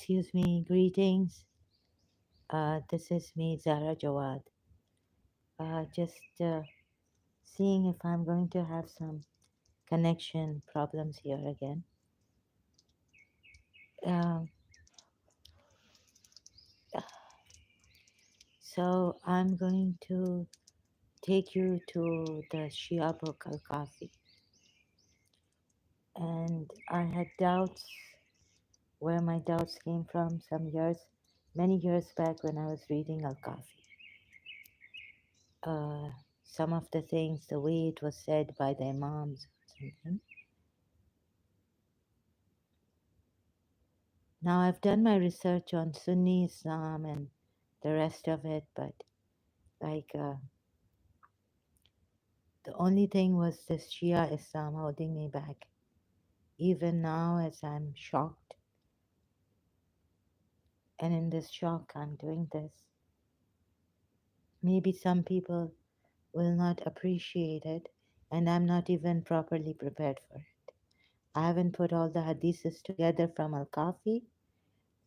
Excuse me, greetings. This is me, Zara Jawad. Just seeing if I'm going to have some connection problems here again. Um, so I'm going to take you to the Shia book al-Kafi. And I had doubts where my doubts came from many years back when I was reading al-Kafi. Some of the things, the way it was said by the Imams or something. Now, I've done my research on Sunni Islam and the rest of it, but the only thing was this Shia Islam holding me back. Even now, as I'm shocked, and in this shock, I'm doing this. Maybe some people will not appreciate it, and I'm not even properly prepared for it. I haven't put all the hadiths together from Al Kafi.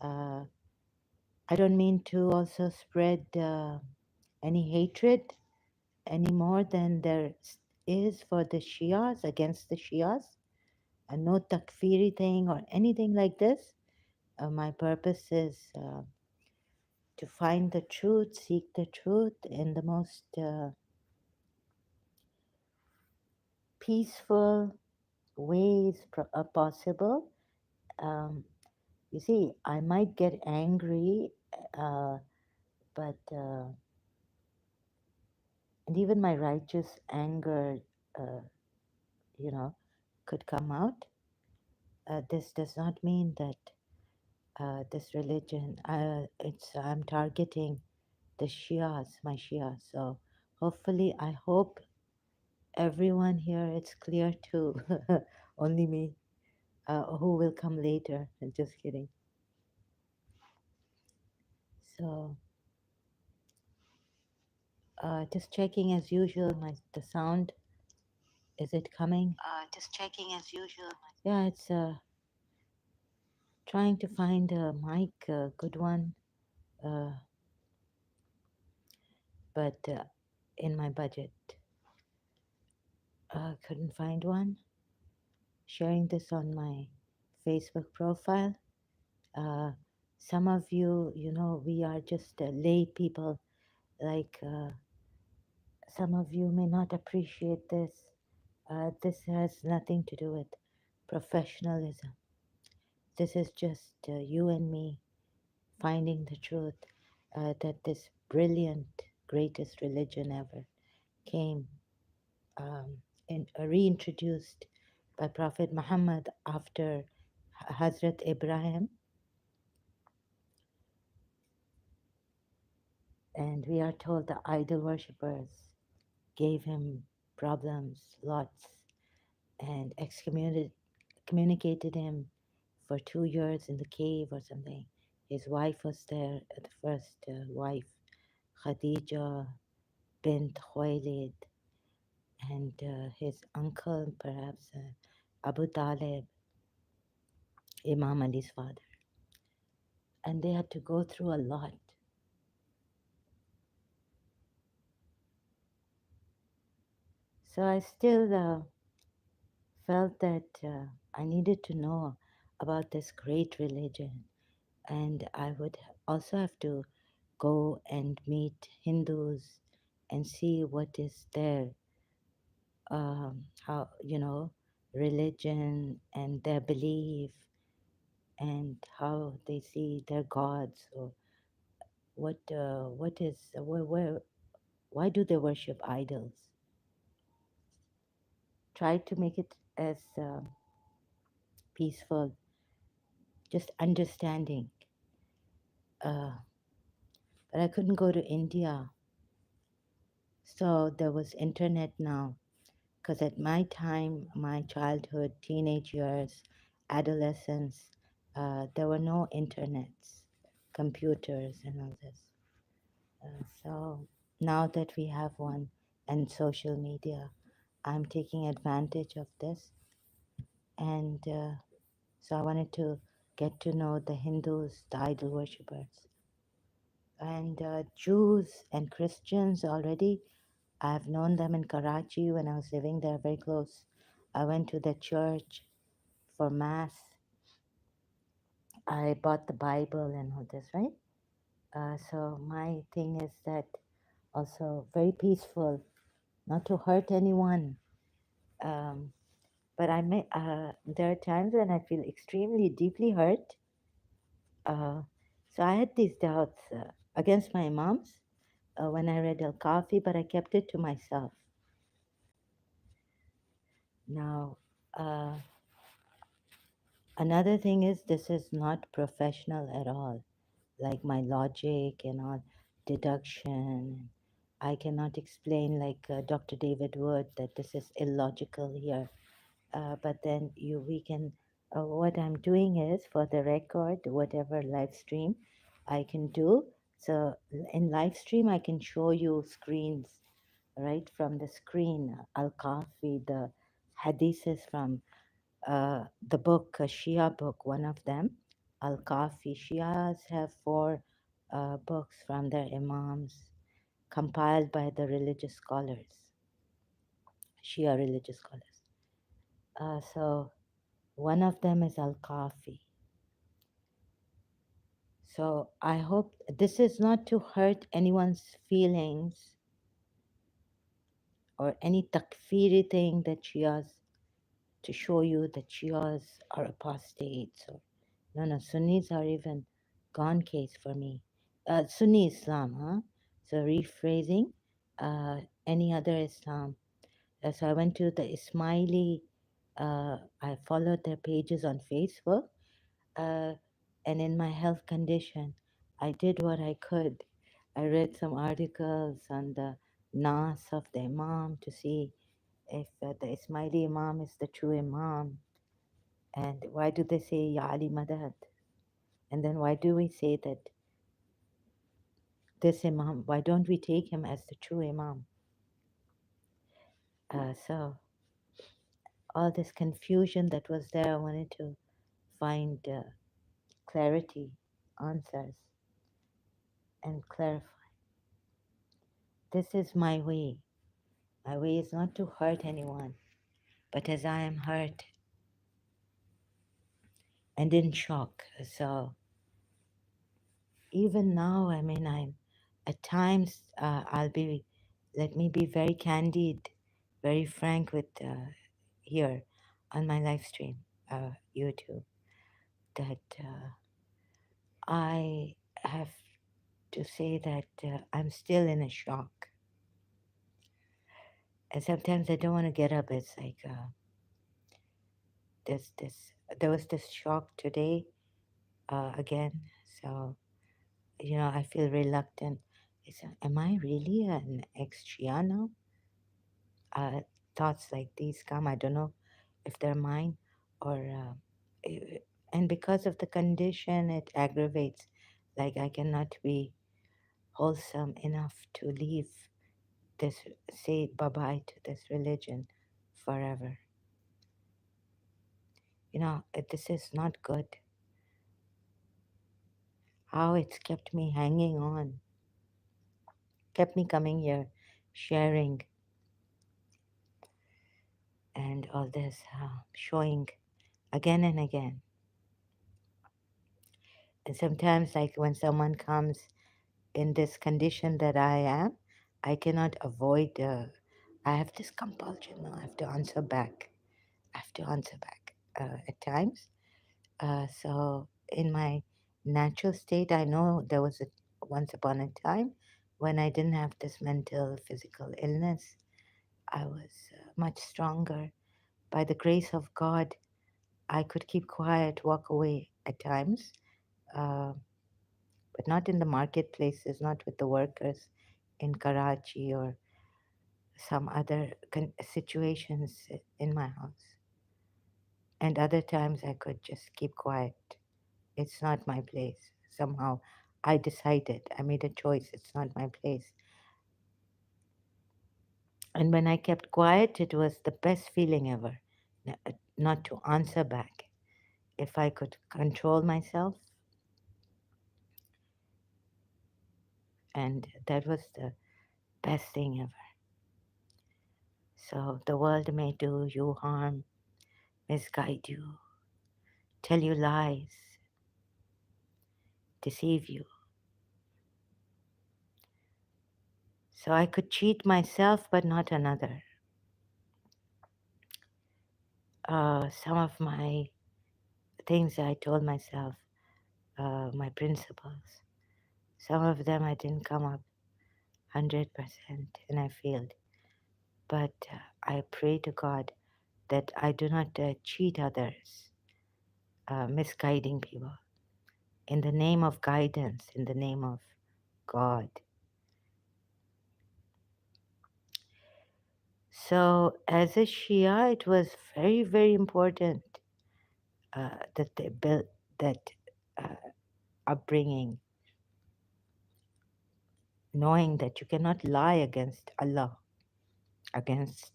Uh, I don't mean to also spread any hatred any more than there is for the Shias, against the Shias, and no takfiri thing or anything like this. My purpose is to find the truth, seek the truth in the most peaceful ways possible. Um, you see, I might get angry, uh, but and even my righteous anger, uh, you know, could come out. This does not mean that this religion, I'm targeting the Shias, my Shias. So hopefully, I hope everyone here it's clear too. Only me, who will come later. I'm just kidding. So just checking as usual. The sound, is it coming? Just checking as usual. Yeah, it's trying to find a mic, a good one, uh, but in my budget, couldn't find one. Sharing this on my Facebook profile. Uh, some of you, we are just lay people. Like some of you may not appreciate this. This has nothing to do with professionalism. This is just you and me finding the truth that this brilliant, greatest religion ever came and reintroduced by Prophet Muhammad after Hazrat Ibrahim. And we are told the idol worshippers gave him problems, lots, and communicated him for 2 years in the cave or something. His wife was there, the first wife, Khadija bint Khuwailid, and his uncle, perhaps Abu Talib, Imam Ali's father. And they had to go through a lot. So I still felt that I needed to know about this great religion, and I would also have to go and meet Hindus and see what is their how religion and their belief and how they see their gods, or what is where why do they worship idols. Try to make it as peaceful, just understanding. uh, but I couldn't go to India, so there was internet now. Because at my time, my childhood, teenage years, adolescence, there were no internets, computers, and all this. So now that we have one and social media, I'm taking advantage of this. And so I wanted to get to know the Hindus, the idol worshippers, and Jews and Christians already. I've known them in Karachi when I was living there very close. I went to the church for Mass. I bought the Bible and all this, right? So my thing is that also very peaceful, not to hurt anyone. Um, but there are times when I feel extremely deeply hurt. Uh, so I had these doubts against my imams when I read al-Kafi, but I kept it to myself. Now, uh, another thing is this is not professional at all. Like my logic and all deduction. I cannot explain like Dr. David Wood that this is illogical here. But then we can, what I'm doing is for the record, whatever live stream I can do. So in live stream, I can show you screens, right? From the screen, Al-Kafi, the hadiths from the book, a Shia book, one of them, Al-Kafi. Shias have four books from their imams compiled by the religious scholars, Shia religious scholars. So one of them is Al-Kafi. So I hope this is not to hurt anyone's feelings or any takfiri thing that Shias, to show you that Shias are apostates or no, no, Sunnis are even gone case for me. Sunni Islam, huh? So rephrasing, any other Islam. So I went to the Ismaili, I followed their pages on Facebook, uh, and in my health condition, I did what I could. I read some articles on the Nas of the Imam to see if the Ismaili Imam is the true Imam, and why do they say Ya Ali Madad? And then why do we say that this Imam, why don't we take him as the true Imam? So all this confusion that was there, I wanted to find clarity, answers, and clarify. This is my way. My way is not to hurt anyone, but as I am hurt and in shock. So even now, I mean, I'm at times, let me be very candid, very frank with here on my live stream, YouTube, that I have to say that I'm still in a shock. And sometimes I don't want to get up. It's like this. There was this shock today again. So I feel reluctant. Am I really an ex-Shia now? Uh, Thoughts like these come. I don't know if they're mine or, eh, and because of the condition, it aggravates. Like I cannot be wholesome enough to leave this, say bye bye to this religion forever. This is not good. How it's kept me hanging on, kept me coming here, sharing, and all this, showing again and again. And sometimes, like when someone comes in this condition that I am, I cannot avoid, I have this compulsion now, I have to answer back. I have to answer back at times. So, in my natural state, I know there was once upon a time when I didn't have this mental, physical illness. I was much stronger. By the grace of God, I could keep quiet, walk away at times, uh, but not in the marketplaces, not with the workers in Karachi or some other situations in my house. And other times I could just keep quiet. It's not my place. Somehow I decided, I made a choice, it's not my place. And when I kept quiet, it was the best feeling ever, not to answer back. if I could control myself, and that was the best thing ever. So the world may do you harm, misguide you, tell you lies, deceive you. So I could cheat myself, but not another. Some of my things I told myself, my principles, some of them I didn't come up 100% and I failed. But I pray to God that I do not cheat others, misguiding people in the name of guidance, in the name of God. So, as a Shia, it was very, very important that they built that uh, upbringing, knowing that you cannot lie against Allah, against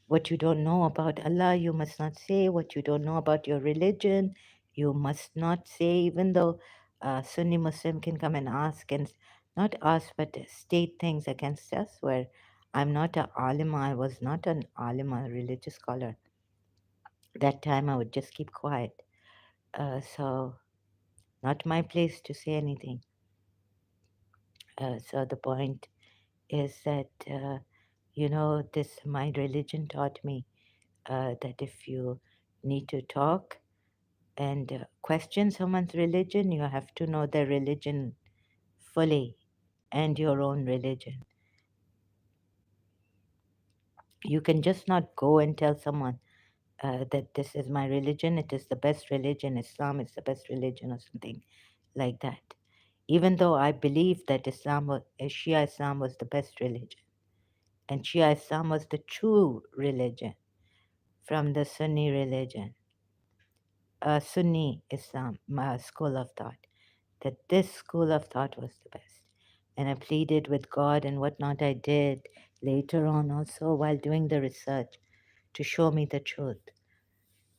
what you don't know about Allah, you must not say. What you don't know about your religion, you must not say, even though Sunni Muslim can come and ask, and not ask, but state things against us, where I'm not a alima, I was not an alima, a religious scholar. That time I would just keep quiet. So, not my place to say anything. So, the point is that, this my religion taught me that if you need to talk and question someone's religion, you have to know their religion fully and your own religion. You can just not go and tell someone that this is my religion, it is the best religion, Islam is the best religion, or something like that. Even though I believe that Shia Islam was the best religion, and Shia Islam was the true religion from the Sunni religion, Sunni Islam school of thought, that this school of thought was the best. And I pleaded with God and whatnot I did later on also while doing the research to show me the truth.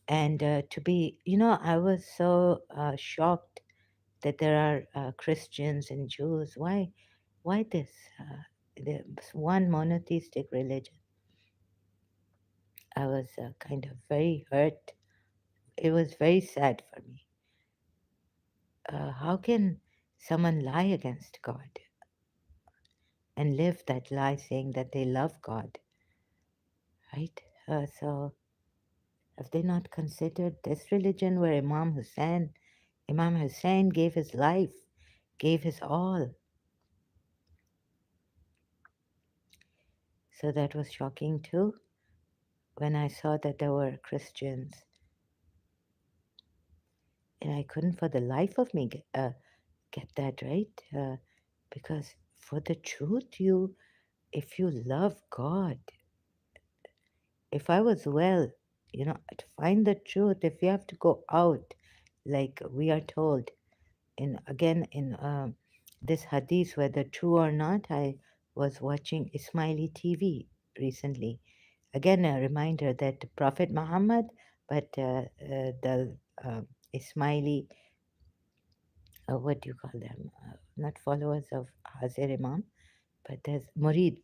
And to be, I was so shocked that there are Christians and Jews. Why this? The one monotheistic religion. I was kind of very hurt. It was very sad for me. How can someone lie against God and live that lie saying that they love God, right? So have they not considered this religion where Imam Hussein gave his life, gave his all? So that was shocking too when I saw that there were Christians, and I couldn't for the life of me get that right, because for the truth, if you love God, if I was well, to find the truth, if you have to go out, like we are told, in this hadith, whether true or not, I was watching Ismaili TV recently. Again, a reminder that Prophet Muhammad, but the Ismaili, what do you call them? Not followers of Hazir Imam, but there's Murid.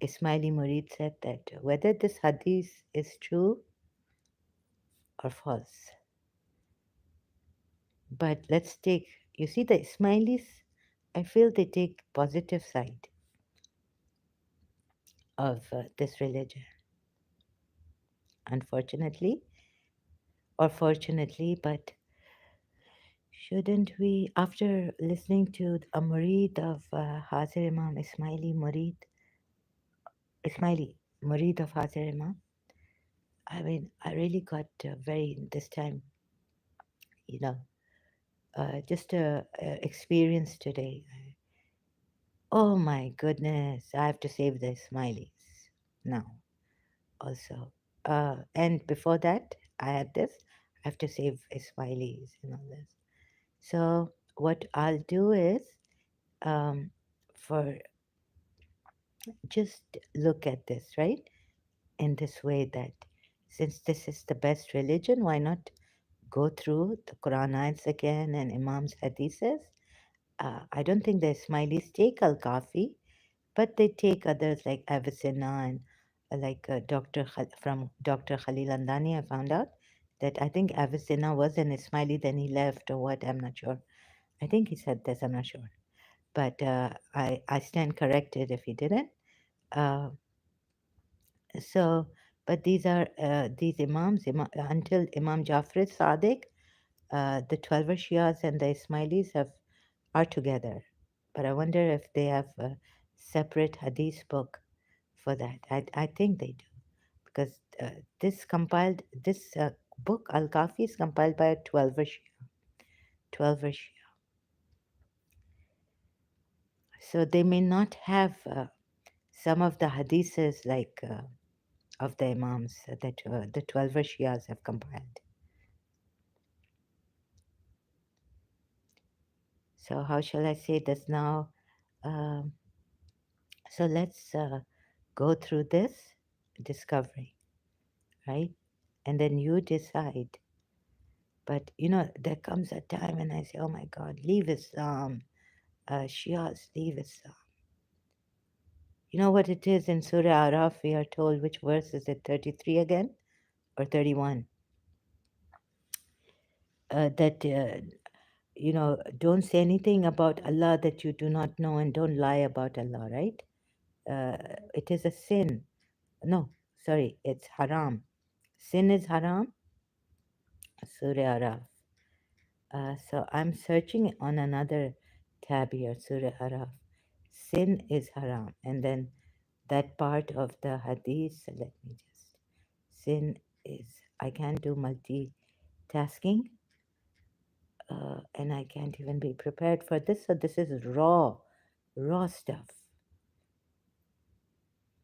Ismaili Murid said that whether this hadith is true or false. But let's take, you see, the Ismailis, I feel they take positive side of this religion. Unfortunately, or fortunately, but shouldn't we, after listening to a Murid of Hazir Imam, Ismaili Murid of Hazir Imam, I mean, I really got this time, you know, just a experience today. Oh my goodness, I have to save the Ismailis now also. And before that, I had this, I have to save Ismailis and all this. So what I'll do is, um, for just look at this, right? In this way that since this is the best religion, why not go through the Quran ayats again and Imam's hadiths. I don't think the Ismailis take al-Kafi, but they take others like Avicenna and from Dr. Khalil Andani. I found out that I think Avicenna was an Ismaili, then he left or what, I'm not sure. I think he said this, I'm not sure. But I stand corrected if he didn't. Uh, so, but these Imams, until Imam Jafar Sadiq, the Twelver Shias and the Ismailis are together. But I wonder if they have a separate hadith book for that. I think they do because this book Al Kafi is compiled by a Twelver Shia. So they may not have some of the hadiths of the Imams that the Twelver Shias have compiled. So how shall I say this now? Um, so let's go through this discovery, right? And then you decide. But there comes a time when I say, "Oh my God, leave Islam, Shias, leave Islam." You know what it is in Surah Araf? We are told which verse is it? 33 again or 31? That don't say anything about Allah that you do not know, and don't lie about Allah, right? Uh, it is a sin. No, sorry, it's haram. Sin is haram. Surah Araf. So I'm searching on another tab here, Surah Araf. Sin is haram. And then that part of the hadith, let me just. Sin is, I can't do multitasking, and I can't even be prepared for this. So this is raw stuff.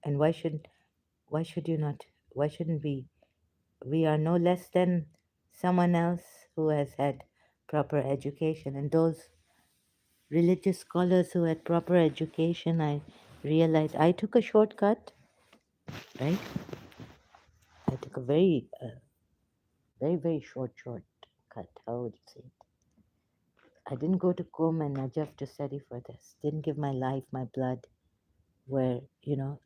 And why should you not, why shouldn't we are no less than someone else who has had proper education. And those religious scholars who had proper education, I realized I took a shortcut, right? I took a very short cut. How would you say it? I didn't go to Qom and Najaf to study for this. Didn't give my life, my blood, where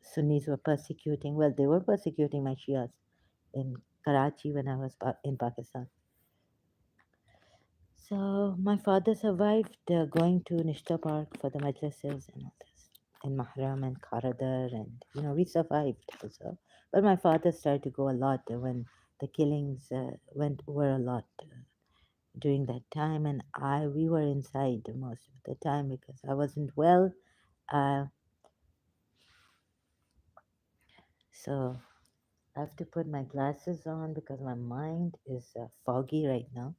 Sunnis were persecuting. Well, they were persecuting my Shias in Karachi when I was in Pakistan. So my father survived going to Nishta Park for the majlises and all this, and Mahram and Karadar, and we survived also. But my father started to go a lot when the killings were a lot during that time, and we were inside most of the time because I wasn't well. Uh, so I have to put my glasses on because my mind is foggy right now.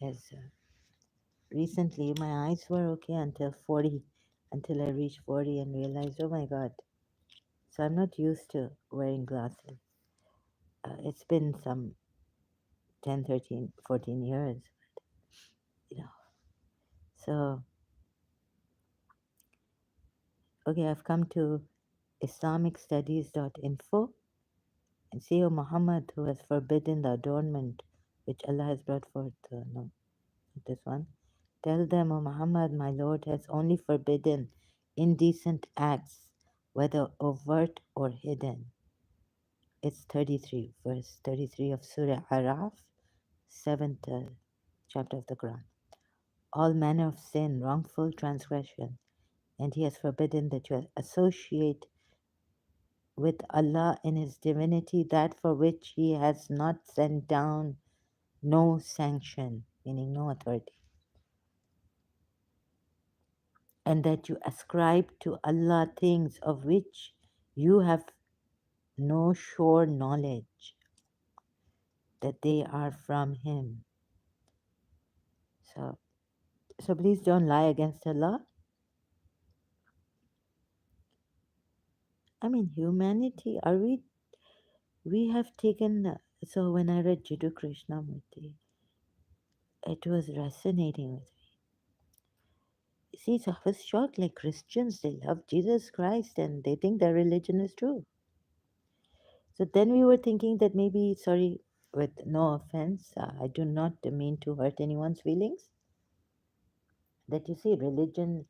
As recently my eyes were okay until 40, until I reached 40 and realized, oh my God. So I'm not used to wearing glasses. It's been some 10, 13, 14 years, you know. So, okay, I've come to islamicstudies.info and see, O Muhammad, who has forbidden the adornment which Allah has brought forth. No, not this one. Tell them, O Muhammad, my Lord has only forbidden indecent acts, whether overt or hidden. It's 33, verse 33 of Surah Araf, 7th chapter of the Quran. All manner of sin, wrongful transgression, and He has forbidden that you associate with Allah in His divinity that for which He has not sent down no sanction, meaning no authority, and that you ascribe to Allah things of which you have no sure knowledge that they are from Him. So please don't lie against Allah. I mean, humanity, we have taken, so when I read Jiddu Krishnamurti, it was resonating with me. See, so I was shocked, like Christians, they love Jesus Christ and they think their religion is true. So then we were thinking that maybe, sorry, with no offense, I do not mean to hurt anyone's feelings, that you see, religion,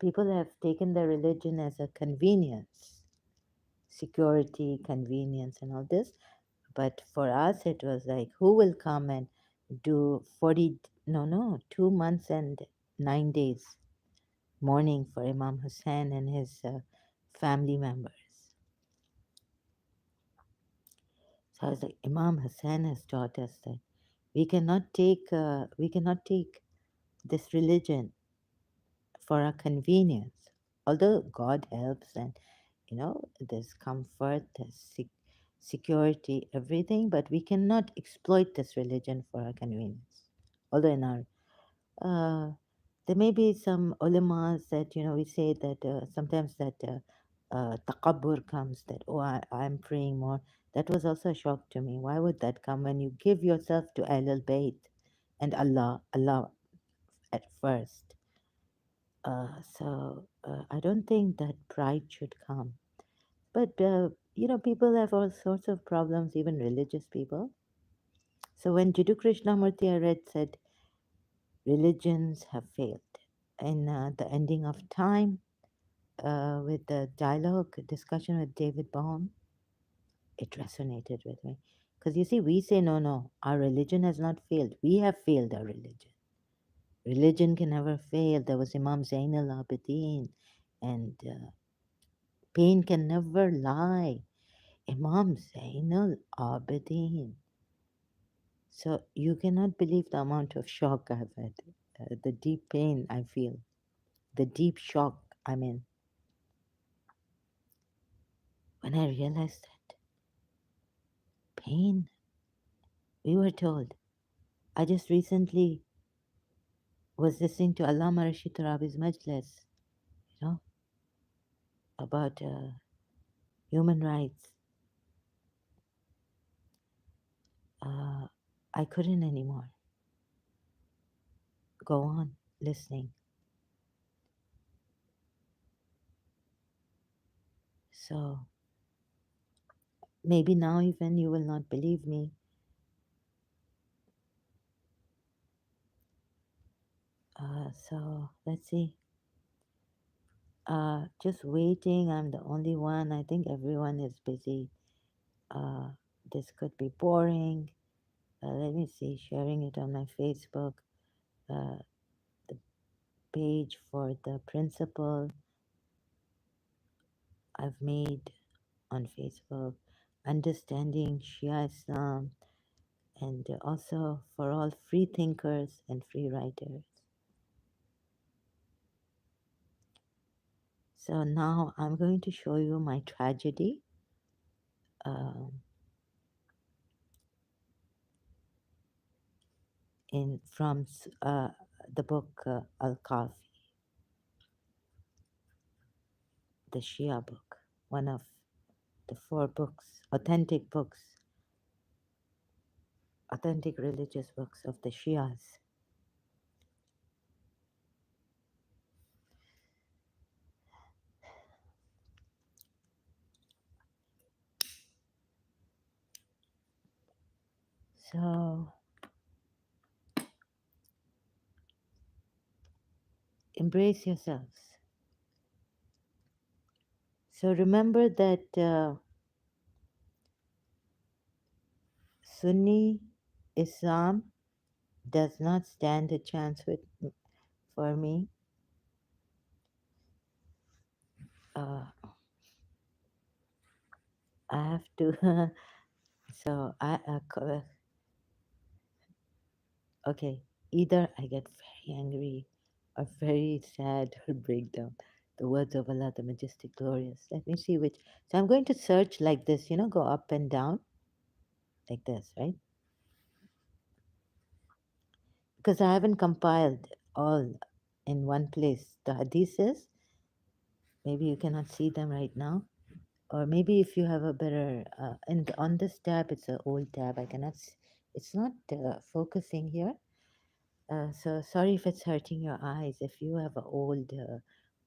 people have taken the religion as a convenience, security, convenience, and all this. But for us, it was like, who will come and do 40, no, no, 2 months and 9 days mourning for Imam Hussein and his family members? So I was like, Imam Hussein has taught us that we cannot take this religion for our convenience. Although God helps and there's comfort, there's security, everything, but we cannot exploit this religion for our convenience. Although in our uh, there may be some ulamas that we say that sometimes that takabbur comes, that I'm praying more. That was also a shock to me. Why would that come when you give yourself to Ahlul Bayt and Allah at first? So I don't think that pride should come. But people have all sorts of problems, even religious people. So when Jiddu Krishnamurti I read said religions have failed, in the ending of time, with the dialogue discussion with David Bohm, it resonated with me. Because you see, we say, no, no, our religion has not failed. We have failed our religion. Religion can never fail. There was Imam Zain al Abidin, and pain can never lie. Imam Zain al Abidin. So you cannot believe the amount of shock I've had, the deep pain I feel, the deep shock I'm in when I realized that pain, we were told. I just recently was listening to Allama Rashid Tarabi's Majlis, you know, about human rights. Uh, I couldn't anymore go on listening. So maybe now even you will not believe me. So let's see. Just waiting. I'm the only one. I think everyone is busy. Uh, this could be boring. Let me see. Sharing it on my Facebook. Uh, the page for the principal I've made on Facebook. Understanding Shia Islam, and also for all free thinkers and free writers. So now I'm going to show you my tragedy. Um, in from the book al-Kafi, the Shia book, one of the four books, authentic religious books of the Shias. So embrace yourselves. So remember that Sunni Islam does not stand a chance for me. Uh, I have to. So okay, either I get very angry or very sad or break down. The words of Allah, the majestic, glorious. Let me see which. So I'm going to search like this, go up and down like this, right? Because I haven't compiled all in one place. The hadiths, maybe you cannot see them right now. Or maybe if you have a better, and on this tab, it's an old tab. I cannot, it's not focusing here. So sorry if it's hurting your eyes. If you have an old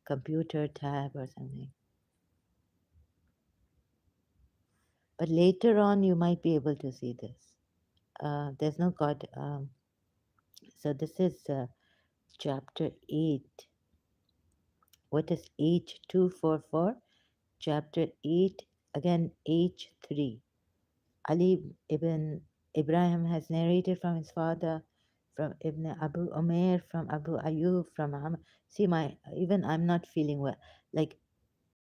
computer tab or something. But later on, you might be able to see this. There's no God. So this is chapter 8. What is H244? Chapter 8, again H3. Ali ibn Ibrahim has narrated from his father, from Ibn Abu Umair, from Abu Ayyub, from Muhammad. See, even I'm not feeling well. Like,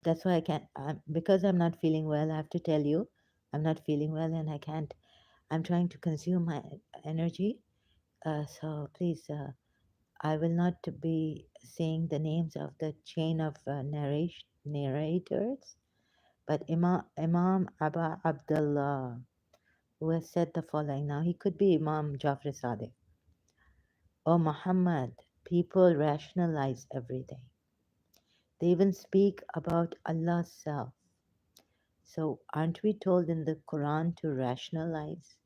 that's why I can't, because I'm not feeling well, I have to tell you, I'm not feeling well and I can't, I'm trying to consume my energy. So please, I will not be saying the names of the chain of narrators, but Imam Abba Abdullah, who has said the following. Now, he could be Imam Jafar Sadiq. O Muhammad, people rationalize everything. They even speak about Allah's self. So, aren't we told in the Quran to rationalize,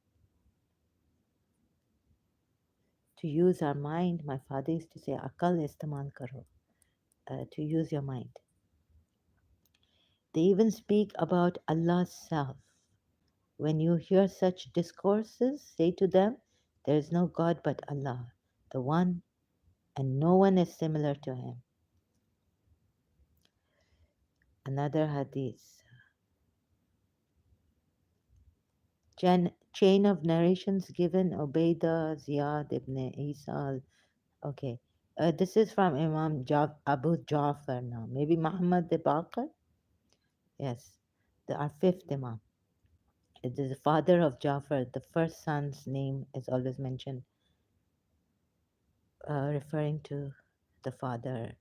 to use our mind? My father used to say, Akal istemal karo, to use your mind. They even speak about Allah's self. When you hear such discourses, say to them, there is no God but Allah, the One, and no one is similar to Him. Another hadith. Chain of narrations given Ubaidah, Ziyad ibn Isa. Okay. This is from Imam Abu Ja'far now. Maybe Muhammad the Baqir? Yes. Our fifth Imam. It is the father of Ja'far. The first son's name is always mentioned, referring to the father.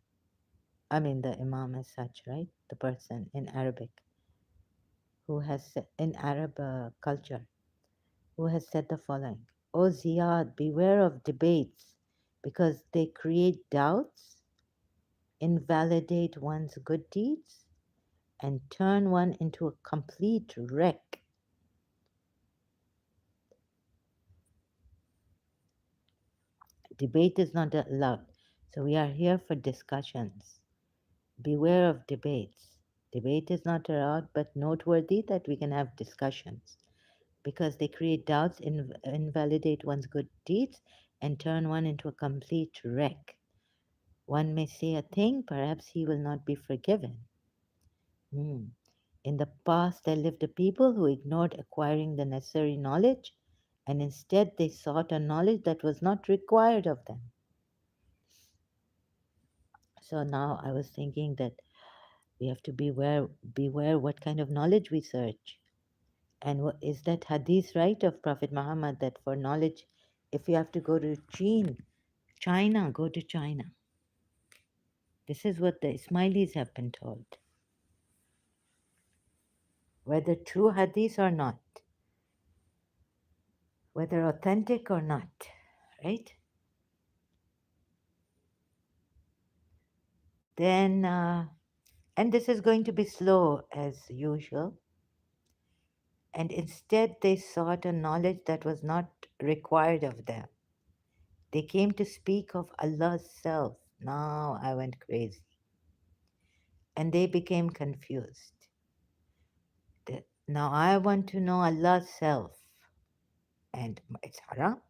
I mean, the Imam as such, right? The person in Arabic who has, in Arab culture, who has said the following: O Ziyad, beware of debates because they create doubts, invalidate one's good deeds, and turn one into a complete wreck. Debate is not allowed. So we are here for discussions. Beware of debates. Debate is not allowed, but noteworthy that we can have discussions because they create doubts, invalidate one's good deeds, and turn one into a complete wreck. One may say a thing, perhaps he will not be forgiven. Hmm. In the past, there lived a people who ignored acquiring the necessary knowledge, and instead they sought a knowledge that was not required of them. So now I was thinking that we have to beware what kind of knowledge we search. And is that hadith right of Prophet Muhammad that for knowledge, if you have to go to China, go to China. This is what the Ismailis have been told. Whether true hadith or not, whether authentic or not, right? Then, and this is going to be slow as usual. And instead, they sought a knowledge that was not required of them. They came to speak of Allah's self. Now I went crazy. And they became confused. Now I want to know Allah's self. And it's haram.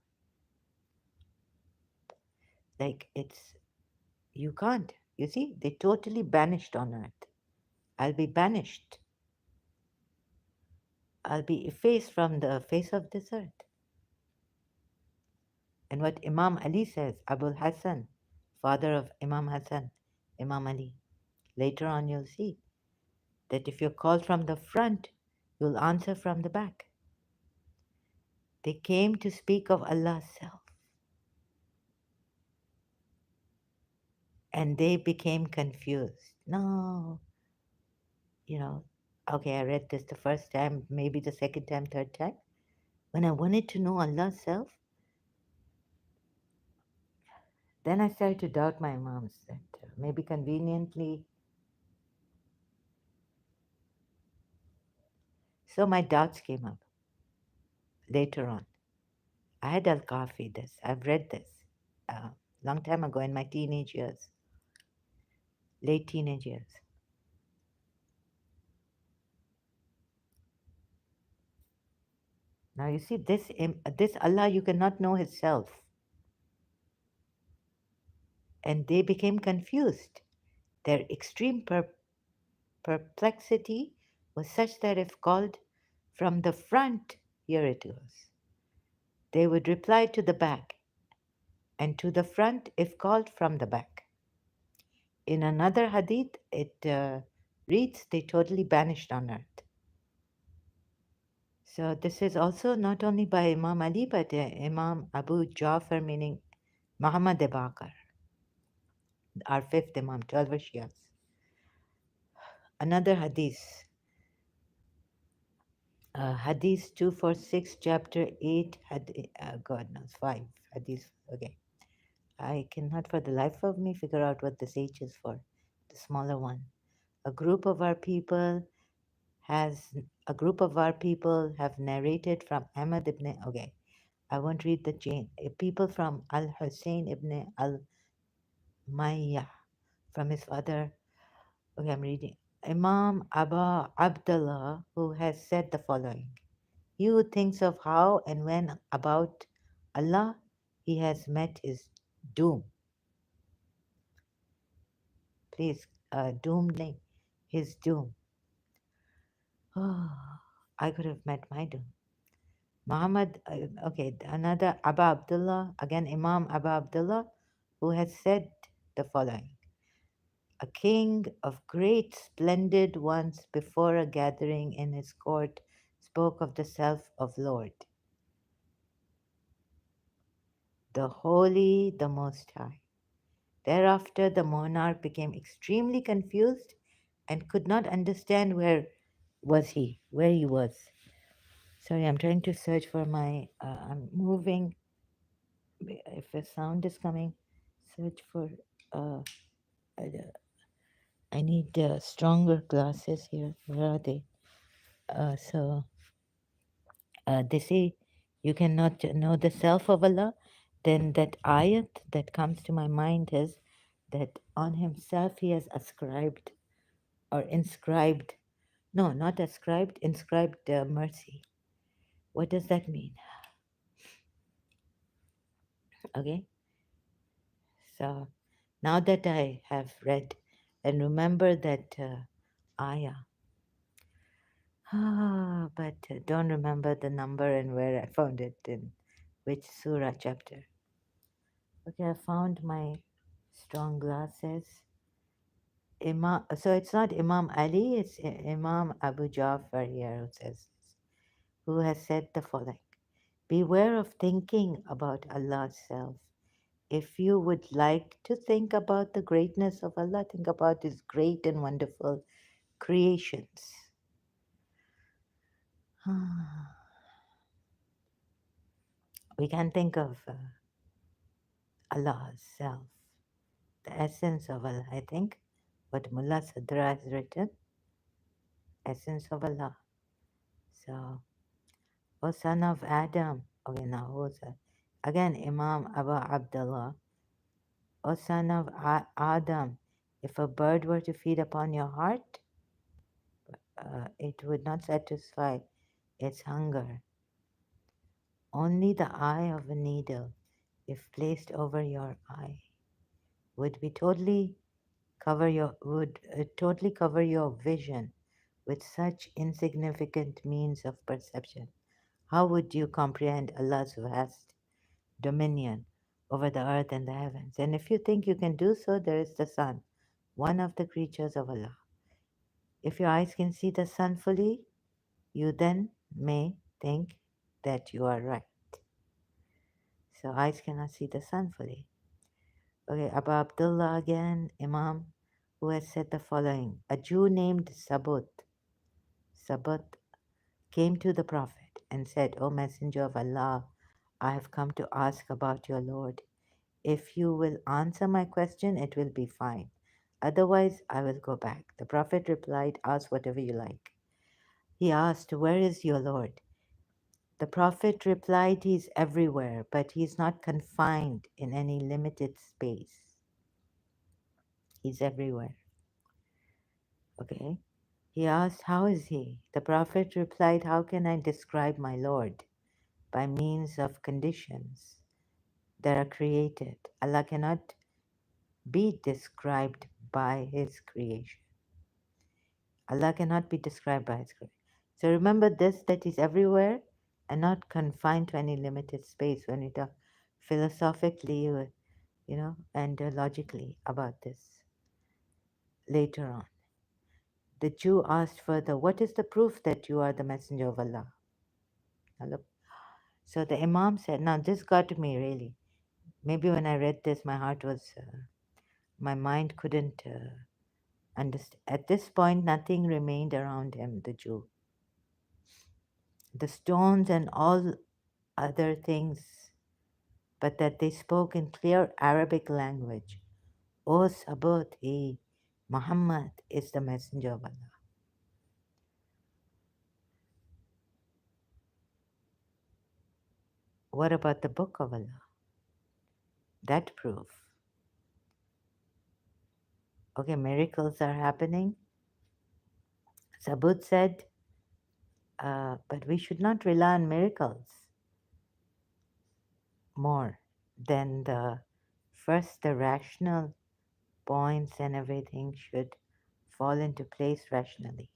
Like you can't. You see, they totally banished on earth. I'll be banished. I'll be effaced from the face of this earth. And what Imam Ali says, Abul Hassan, father of Imam Hassan, Imam Ali, later on you'll see that if you're called from the front, you'll answer from the back. They came to speak of Allah's self. And they became confused. No, okay, I read this the first time, maybe the second time, third time. When I wanted to know Allah's self, then I started to doubt my imams that maybe conveniently. So my doubts came up later on. I had al-Kafi this. I've read this long time ago in my teenage years, late teenage years. Now you see this Allah you cannot know His self, and they became confused. Their extreme perplexity was such that if called from the front, here it goes, they would reply to the back, and to the front if called from the back. In another hadith, it reads, they totally banished on earth. So this is also not only by Imam Ali, but Imam Abu Ja'far, meaning Muhammad Bakr, our fifth Imam, 12 Shias. Another hadith, Hadith 246, chapter 8, God knows, 5 hadith. Okay. I cannot for the life of me figure out what this H is for, the smaller one. A group of our people has a group of our people have narrated from Ahmad ibn, okay, I won't read the chain. People from Al Hussein ibn Al Mayyah, from his father. Okay, I'm reading. Imam Abba Abdullah, who has said the following: he who thinks of how and when about Allah, he has met his doom. Please, doom, nahi, his doom. Oh, I could have met my doom. Muhammad, okay, another Abba Abdullah, again Imam Abba Abdullah, who has said the following: a king of great splendid once before a gathering in his court spoke of the self of Lord, the Holy, the Most High. Thereafter, the monarch became extremely confused and could not understand where he was. Sorry, I'm trying to search for my. I'm moving. If a sound is coming, search for. Uh, I I need stronger glasses here. Where are they? They say you cannot know the self of Allah. Then that ayat that comes to my mind is that on himself he has ascribed or inscribed. No, not ascribed, inscribed mercy. What does that mean? Okay, so now that I have read and remember that ayah, but don't remember the number and where I found it in which surah chapter. Okay, I found my strong glasses. Imam, so it's not Imam Ali, it's Imam Abu Ja'far here who says this, who has said the following: beware of thinking about Allah's self. If you would like to think about the greatness of Allah, think about His great and wonderful creations. We can think of Allah's self, the essence of Allah. I think what Mullah Sadra has written, essence of Allah. So, O son of Adam, okay, now who's that? Again, Imam Abu Abdullah, O son of Adam, if a bird were to feed upon your heart, it would not satisfy its hunger. Only the eye of a needle, if placed over your eye, would totally cover your vision with such insignificant means of perception. How would you comprehend Allah's vast dominion over the earth and the heavens? And if you think you can do so, there is the sun, one of the creatures of Allah. If your eyes can see the sun fully, you then may think that you are right. So eyes cannot see the sun fully. Okay, Abu Abdullah again, Imam, who has said the following: a Jew named Sabut came to the Prophet and said, O Messenger of Allah, I have come to ask about your Lord. If you will answer my question, it will be fine. Otherwise, I will go back. The Prophet replied, ask whatever you like. He asked, where is your Lord? The Prophet replied, he is everywhere, but he is not confined in any limited space. He's everywhere. Okay. He asked, how is he? The Prophet replied, how can I describe my Lord? by means of conditions that are created. Allah cannot be described by His creation. Allah cannot be described by His creation. So remember this, that He's everywhere and not confined to any limited space when we talk philosophically, and logically about this later on. The Jew asked further, what is the proof that you are the messenger of Allah? Allah. So the Imam said, now this got to me really. Maybe when I read this, my heart was, my mind couldn't understand. At this point, nothing remained around him, the Jew. The stones and all other things, but that they spoke in clear Arabic language. O Sabot, he, Muhammad is the messenger of Allah. What about the book of Allah? That proof. Okay, miracles are happening. Sabut said, but we should not rely on miracles more than the rational points and everything should fall into place rationally.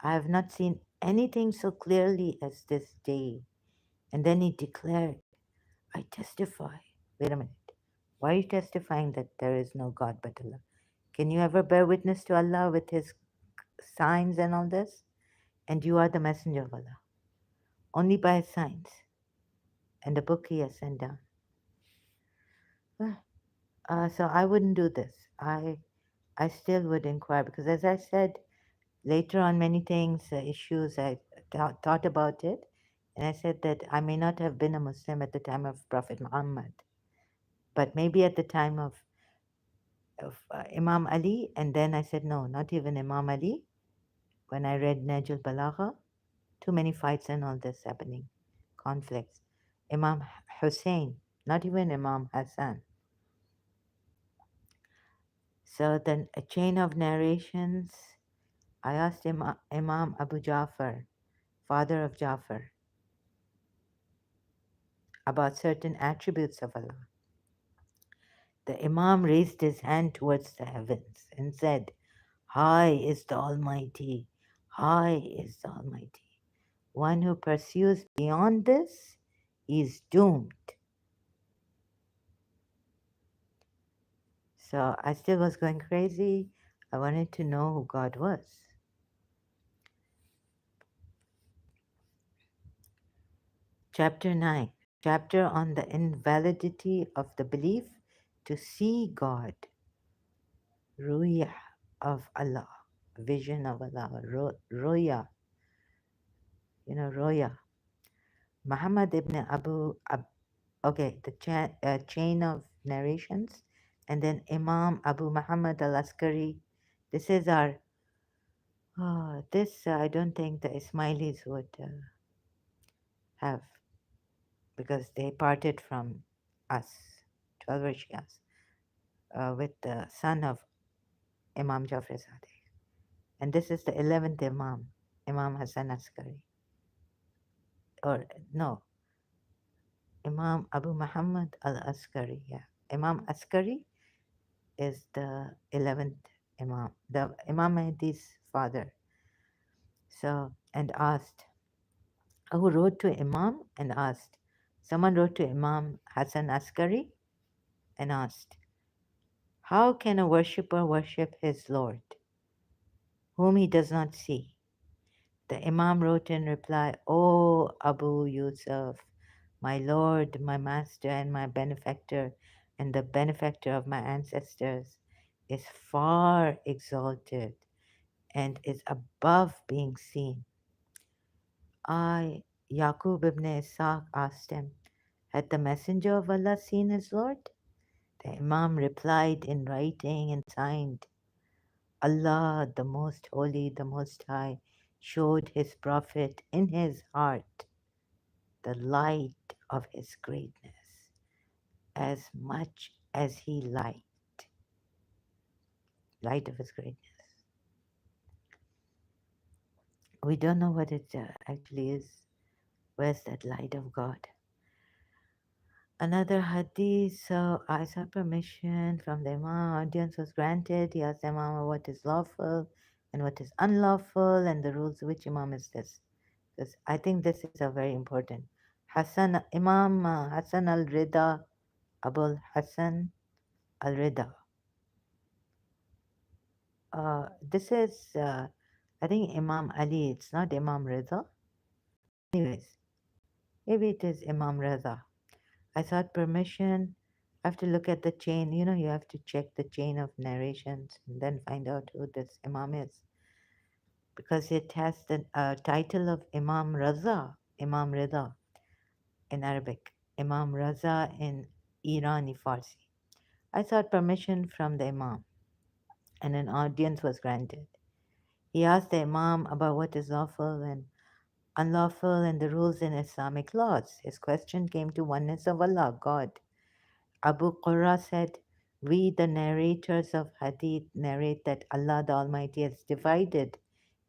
I have not seen anything so clearly as this day. And then he declared, I testify. Wait a minute. Why are you testifying that there is no God but Allah? Can you ever bear witness to Allah with His signs and all this? And you are the messenger of Allah. Only by His signs and the book He has sent down. So I wouldn't do this. I still would inquire because, as I said, later on, many things, issues, I thought about it, and I said that I may not have been a Muslim at the time of Prophet Muhammad, but maybe at the time of Imam Ali, and then I said no, not even Imam Ali. When I read Najul Balagha, too many fights and all this happening, conflicts. Imam Hussein, not even Imam Hassan. So then a chain of narrations. I asked Imam Abu Ja'far, father of Ja'far, about certain attributes of Allah. The Imam raised his hand towards the heavens and said, high is the Almighty, high is the Almighty. One who pursues beyond this is doomed. So I still was going crazy. I wanted to know who God was. Chapter 9, chapter on the invalidity of the belief to see God, ru'ya of Allah, vision of Allah, roya, roya. Muhammad ibn okay, the chain of narrations, and then Imam Abu Muhammad al-Askari. This is our, I don't think the Ismailis would have, because they parted from us, 12 Shias, with the son of Imam Jafar Sadiq. And this is the 11th Imam, Imam Hassan Askari. Or no, Imam Abu Muhammad al-Askari, yeah. Imam Askari is the 11th Imam, the Imam Mahdi's father. So, and asked, who wrote to Imam and asked, someone wrote to Imam Hassan Askari and asked, how can a worshipper worship his Lord, whom he does not see? The Imam wrote in reply, O Abu Yusuf, my Lord, my Master, and my benefactor, and the benefactor of my ancestors, is far exalted and is above being seen. Yaqub ibn Ishaq asked him, had the Messenger of Allah seen his Lord? The Imam replied in writing and signed, Allah, the Most Holy, the Most High, showed his Prophet in his heart the light of his greatness as much as he liked. Light of his greatness. We don't know what it actually is. Where's that light of God? Another hadith, so I sought permission from the Imam, audience was granted. He asked the Imam what is lawful and what is unlawful and the rules. Which Imam is this? Because I think this is a very important. Imam Hassan al-Rida, Abul Hassan al-Rida. This is, I think, Imam Ali. It's not Imam Rida. Anyways, maybe it is Imam Rida. I sought permission. I have to look at the chain. You know, you have to check the chain of narrations and then find out who this Imam is. Because it has the title of Imam Raza, Imam Rida in Arabic, Imam Raza in Irani Farsi. I sought permission from the Imam, and an audience was granted. He asked the Imam about what is lawful and unlawful and the rules in Islamic laws. His question came to oneness of Allah, God. Abu Qurra said, we, the narrators of Hadith, narrate that Allah the Almighty has divided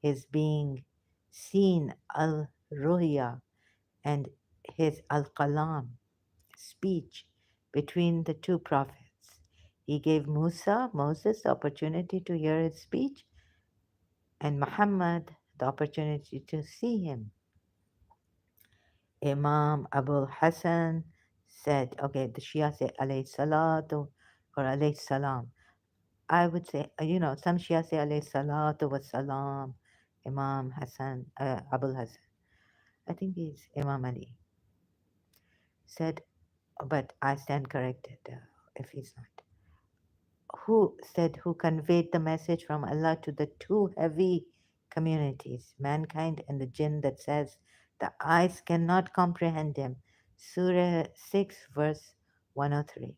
His being seen, al ruhya, and His al kalam, speech, between the two prophets. He gave Moses, the opportunity to hear his speech, and Muhammad the opportunity to see him. Imam Abul Hassan said, okay, the Shia say alayhi salatu or alayhi salam. I would say, some Shia say alayhi salatu was salam, Imam Hassan, Abul Hassan. I think he's Imam Ali. Said, but I stand corrected if he's not. Who conveyed the message from Allah to the two heavy communities, mankind and the jinn, that says the eyes cannot comprehend him. Surah 6, verse 103.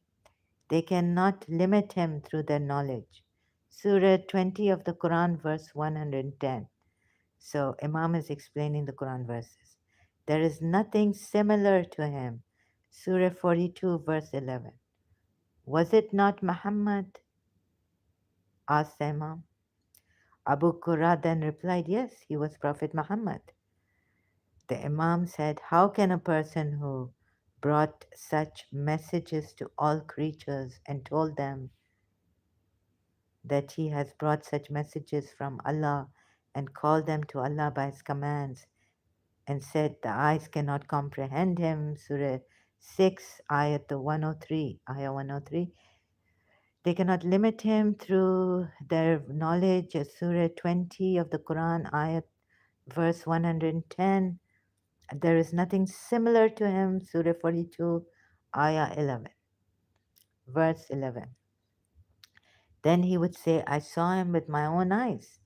They cannot limit him through their knowledge. Surah 20 of the Quran, verse 110. So Imam is explaining the Quran verses. There is nothing similar to him. Surah 42, verse 11. Was it not Muhammad? Asked the Imam. Abu Qurra then replied, yes, he was Prophet Muhammad. The Imam said, how can a person who brought such messages to all creatures and told them that he has brought such messages from Allah and called them to Allah by his commands and said the eyes cannot comprehend him, Surah 6, Ayat 103, Ayah 103. They cannot limit him through their knowledge, Surah 20 of the Quran, Ayat verse 110. There is nothing similar to him, Surah 42, Ayah 11, verse 11. Then he would say, I saw him with my own eyes.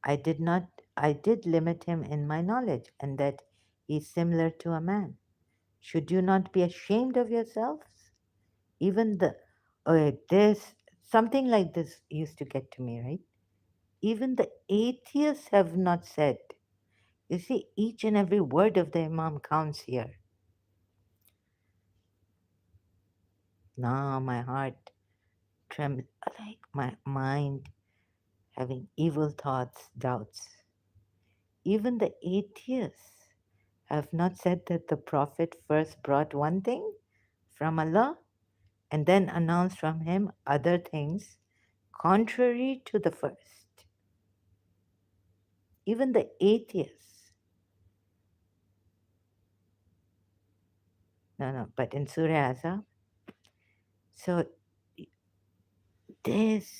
I did not, I did limit him in my knowledge, and that he is similar to a man. Should you not be ashamed of yourselves? Even the, okay, this, something like this used to get to me, right? Even the atheists have not said. You see, each and every word of the Imam counts here. Now my heart trembles, like my mind having evil thoughts, doubts. Even the atheists have not said that the Prophet first brought one thing from Allah and then announced from him other things contrary to the first. Even the atheists. No, but in Surah Azab. So this,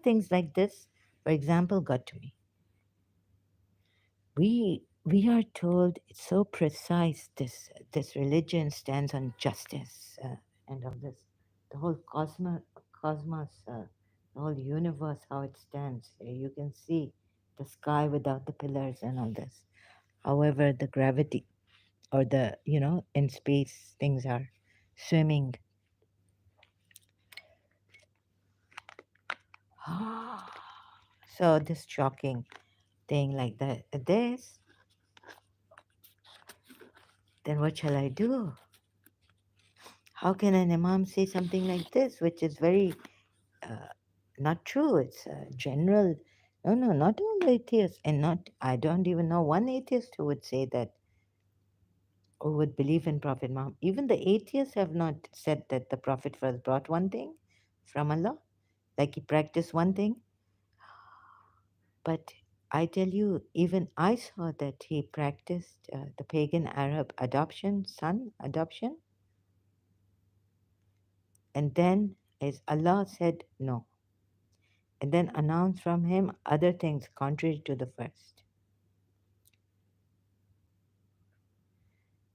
things like this, for example, got to me. We are told it's so precise. This religion stands on justice and of this, the whole cosmos, the whole universe, how it stands. You can see the sky without the pillars and all this. However, the gravity or the in space things are swimming. So this shocking thing like that, this, then what shall I do? How can an imam say something like this, which is very not true? It's general. No, not all atheists, and not, I don't even know one atheist who would say that or would believe in Prophet Muhammad. Even the atheists have not said that the Prophet first brought one thing from Allah, like he practiced one thing. But I tell you, even I saw that he practiced the pagan Arab adoption, son adoption, and then as Allah said no, and then announced from him other things contrary to the first.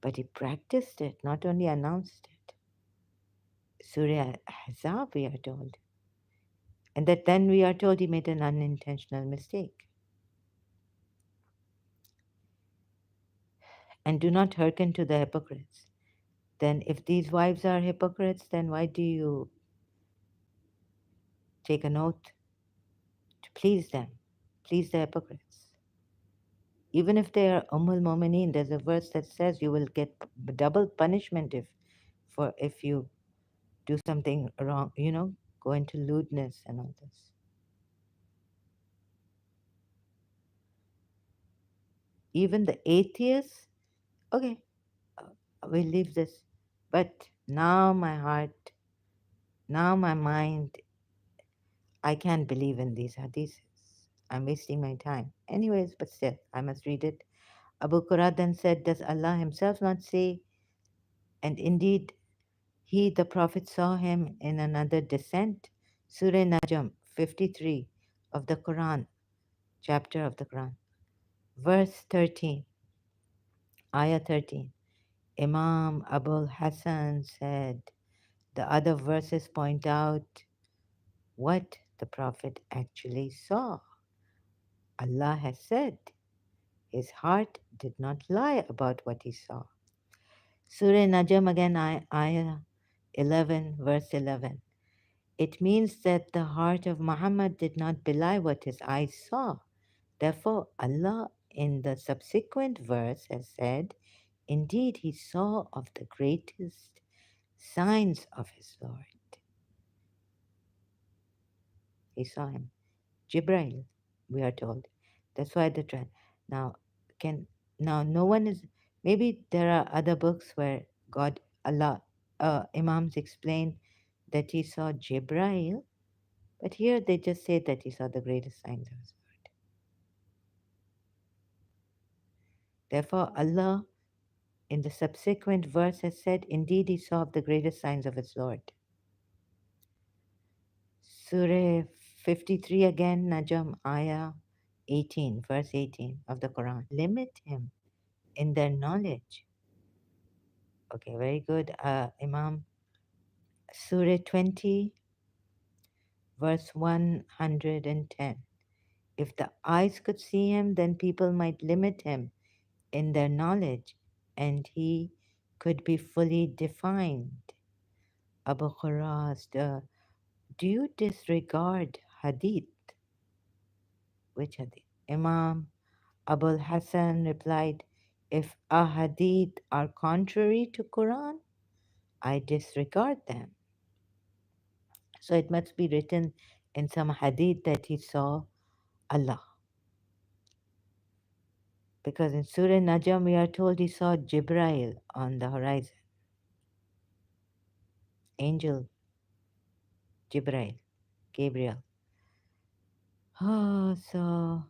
But he practiced it, not only announced it. Surah Ahzab, we are told. And that then we are told he made an unintentional mistake. And do not hearken to the hypocrites. Then, if these wives are hypocrites, then why do you take an oath to please them, please the hypocrites? Even if they are Ummul Mumineen, there's a verse that says you will get double punishment if you do something wrong, go into lewdness and all this. Even the atheists, okay, we'll leave this. But now my heart, now my mind, I can't believe in these hadiths. I'm wasting my time. Anyways, but still, I must read it. Abu Qurad then said, does Allah himself not say, and indeed he, the Prophet, saw him in another descent? Surah Najm 53 of the Quran, chapter of the Quran, verse 13, ayah 13. Imam Abul Hassan said, the other verses point out what the Prophet actually saw. Allah has said, his heart did not lie about what he saw. Surah Najm again, ayah 11, verse 11. It means that the heart of Muhammad did not belie what his eyes saw. Therefore, Allah in the subsequent verse has said, indeed, he saw of the greatest signs of his Lord. He saw him. Jibril, we are told. That's why the trend. Now, can now no one is. Maybe there are other books where God, Allah, Imams explain that he saw Jibril, but here they just say that he saw the greatest signs of his Lord. Therefore, Allah in the subsequent verse has said, indeed, he saw the greatest signs of his Lord. Surah 53 again, Najm, ayah 18, verse 18 of the Quran. Limit him in their knowledge. Okay, very good, Imam. Surah 20, verse 110. If the eyes could see him, then people might limit him in their knowledge, and he could be fully defined. Abu Khuraz, do you disregard hadith? Which hadith? Imam Abul Hassan replied, if a hadith are contrary to Quran, I disregard them. So it must be written in some hadith that he saw Allah. Because in Surah Najm we are told he saw Jibril on the horizon. Angel Jibril, Gabriel. Oh, so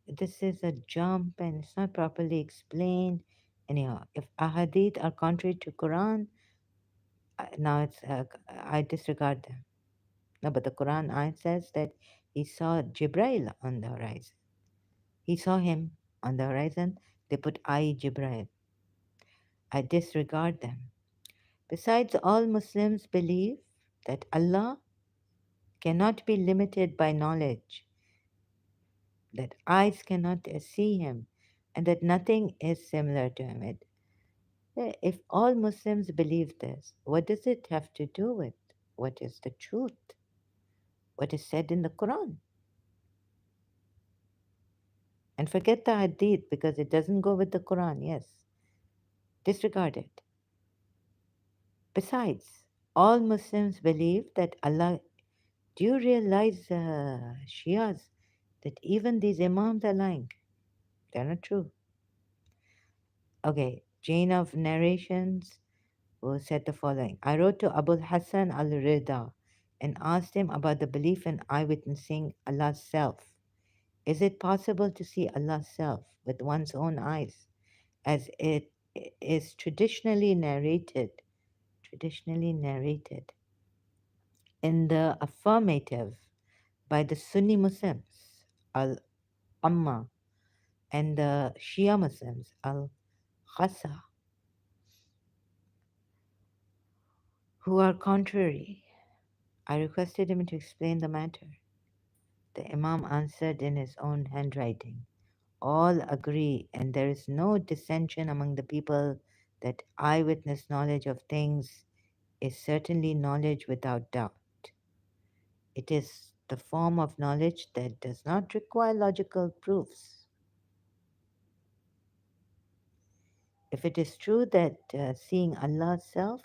this is a jump and it's not properly explained. Anyhow, if ahadith are contrary to Quran, now I disregard them. No, but the Quran ayat says that he saw Jibril on the horizon. He saw him on the horizon. They put I Jibril. I disregard them. Besides, all Muslims believe that Allah cannot be limited by knowledge, that eyes cannot see him, and that nothing is similar to him. If all Muslims believe this, what does it have to do with what is the truth? What is said in the Quran? And forget the hadith because it doesn't go with the Quran, yes. Disregard it. Besides, all Muslims believe that Allah. Do you realize, Shias, that even these Imams are lying? They're not true. Okay, chain of narrations who said the following. I wrote to Abul Hassan al Rida and asked him about the belief in eyewitnessing Allah's self. Is it possible to see Allah's self with one's own eyes, as it is traditionally narrated in the affirmative by the Sunni Muslims, al Amma, and the Shia Muslims, al Khasa, who are contrary? I requested him to explain the matter. The Imam answered in his own handwriting. All agree, and there is no dissension among the people, that eyewitness knowledge of things is certainly knowledge without doubt. It is the form of knowledge that does not require logical proofs. If it is true that seeing Allah's self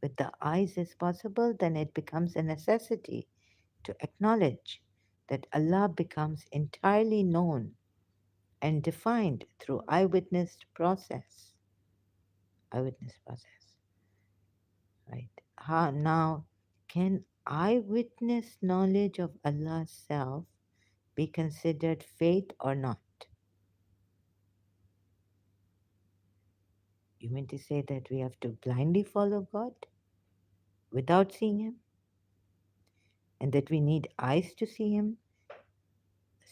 with the eyes is possible, then it becomes a necessity to acknowledge that Allah becomes entirely known and defined through eyewitness process, right? Now, can eyewitness knowledge of Allah's self be considered faith or not? You mean to say that we have to blindly follow God without seeing Him, and that we need eyes to see Him?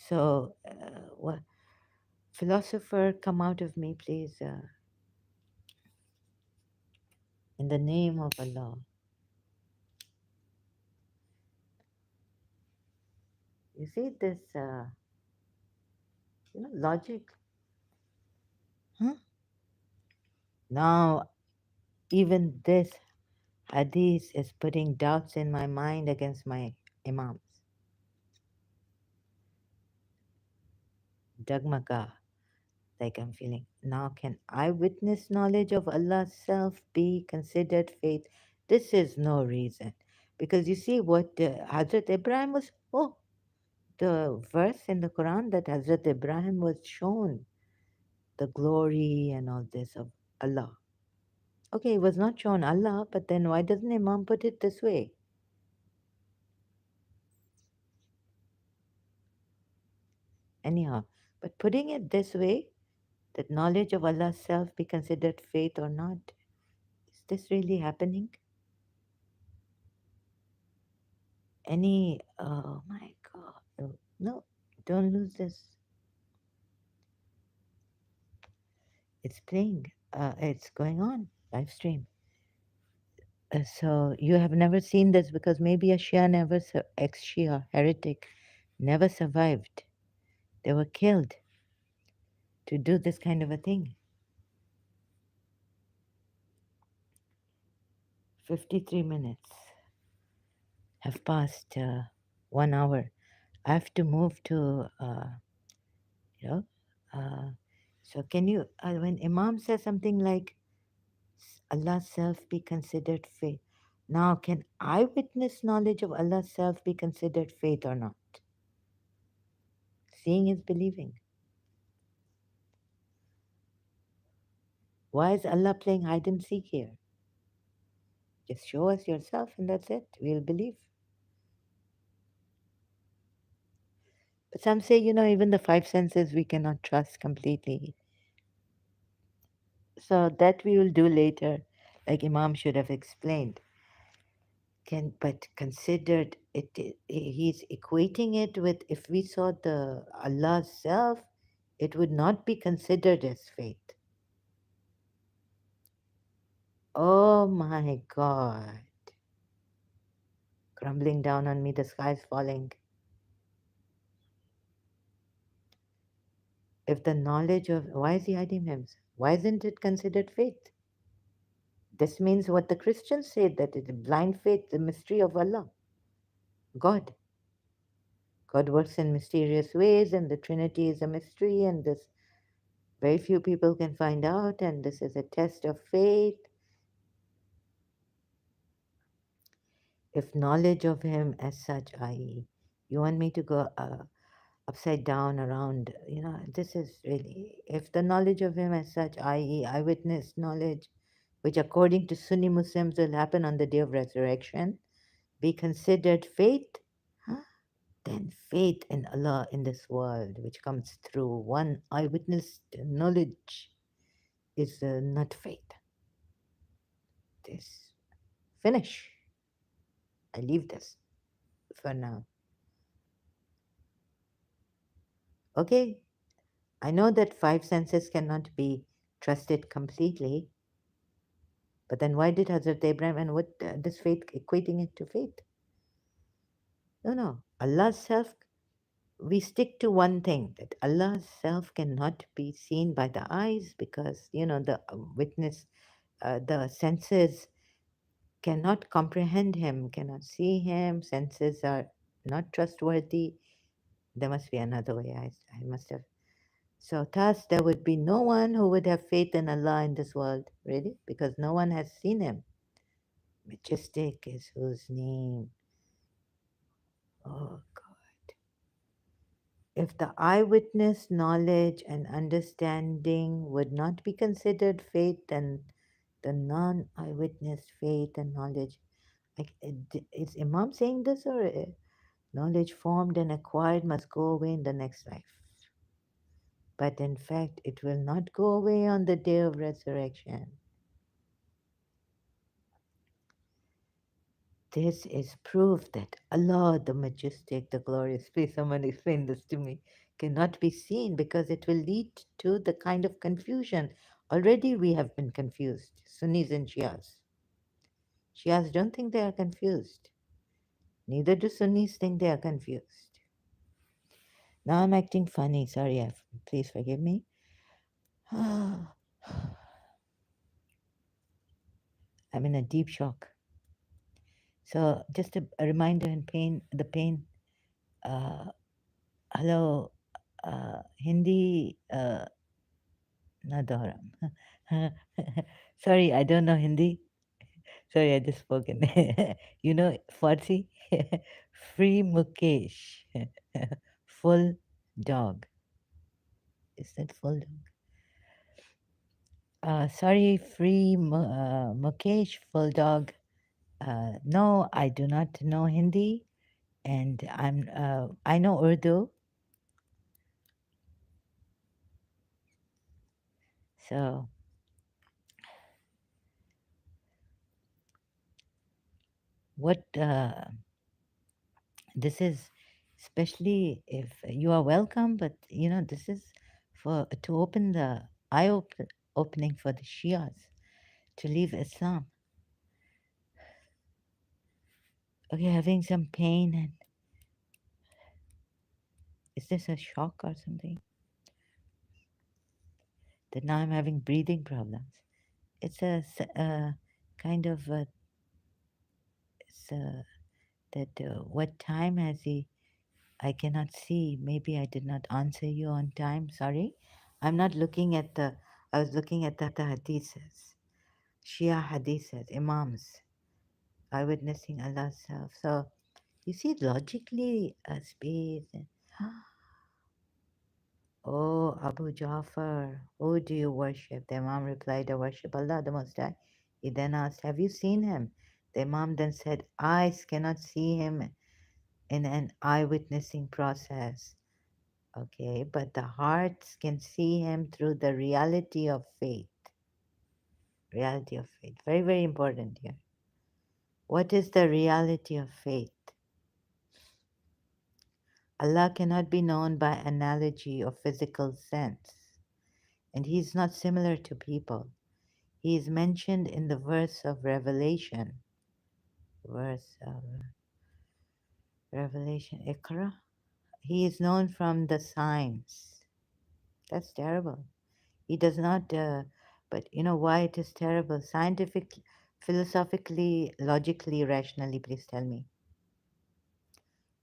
So, what philosopher, come out of me, please, in the name of Allah. You see this, logic. Huh? Now, even this hadith is putting doubts in my mind against my imams. Dagmaga, like I'm feeling. Now, can eyewitness knowledge of Allah's self be considered faith? This is no reason. Because you see what Hazrat Ibrahim was, the verse in the Quran that Hazrat Ibrahim was shown the glory and all this of Allah. Okay, it was not shown Allah, but then why doesn't Imam put it this way? Anyhow, but putting it this way, that knowledge of Allah's self be considered faith or not, is this really happening? Oh my God. No, don't lose this. It's playing, it's going on, live stream. So you have never seen this because maybe a Shia ex-Shia heretic never survived. They were killed to do this kind of a thing. 53 minutes have passed, 1 hour. I have to move to, you know, uh, so can you, when Imam says something like, Allah's self be considered faith. Now, can eyewitness knowledge of Allah's self be considered faith or not? Seeing is believing. Why is Allah playing hide and seek here? Just show us yourself and that's it. We'll believe. But some say, even the five senses we cannot trust completely. So that we will do later, like Imam should have explained. But considered he's equating it with, if we saw the Allah's self, it would not be considered as faith. Oh my God. Crumbling down on me, the sky's falling. If the knowledge of, why is he hiding himself? Why isn't it considered faith? This means what the Christians say, that it is blind faith, the mystery of Allah, God. God works in mysterious ways, and the Trinity is a mystery, and this very few people can find out, and this is a test of faith. If knowledge of Him as such, i.e., you want me to go, upside down around. This is really, if the knowledge of him as such, i.e., eyewitness knowledge, which according to Sunni Muslims will happen on the day of resurrection, be considered faith, huh, then faith in Allah in this world, which comes through one eyewitness knowledge, is not faith. This finish. I leave this for now. Okay, I know that five senses cannot be trusted completely, but then why did Hazrat Abraham, and what does faith equating it to faith? No, no. Allah's self, we stick to one thing, that Allah's self cannot be seen by the eyes because, the witness, the senses cannot comprehend him, cannot see him, senses are not trustworthy. There must be another way. I must have. So, thus, there would be no one who would have faith in Allah in this world, really, because no one has seen him. Majestic is whose name. Oh, God. If the eyewitness knowledge and understanding would not be considered faith, then the non eyewitness faith and knowledge. Is Imam saying this, or knowledge formed and acquired must go away in the next life? But in fact, it will not go away on the day of resurrection. This is proof that Allah, the Majestic, the Glorious, please someone explain this to me, cannot be seen because it will lead to the kind of confusion. Already we have been confused, Sunnis and Shias. Shias don't think they are confused. Neither do Sunnis think they are confused. Now I'm acting funny. Sorry, please forgive me. I'm in a deep shock. So just a reminder in pain, the pain. Uh, Hello, Hindi, Nadaram. Sorry, I don't know Hindi. Sorry, I just spoken. Farsi? Free Mukesh. Full dog. Is that full dog? Sorry, free Mukesh, full dog. No, I do not know Hindi, and I know Urdu. So what? This is especially if you are welcome, but this is for to open the opening for the Shias to leave Islam. Okay, having some pain, and is this a shock or something? That now I'm having breathing problems. It's a kind of it's that what time has he? I cannot see. Maybe I did not answer you on time. Sorry. I'm not looking at the. I was looking at the hadiths, Shia hadiths, Imams, eyewitnessing Allah's self. So you see, logically, space. Oh, Abu Jafar, who do you worship? The Imam replied, I worship Allah the Most High. He then asked, have you seen him? The Imam then said, eyes cannot see him in an eyewitnessing process. Okay, but the hearts can see him through the reality of faith. Reality of faith. Very, very important here. What is the reality of faith? Allah cannot be known by analogy or physical sense, and He is not similar to people. He is mentioned in the verse of Revelation. Verse of Revelation, Iqra. He is known from the signs. That's terrible. He does not, but you know why it is terrible? Scientific, philosophically, logically, rationally, please tell me.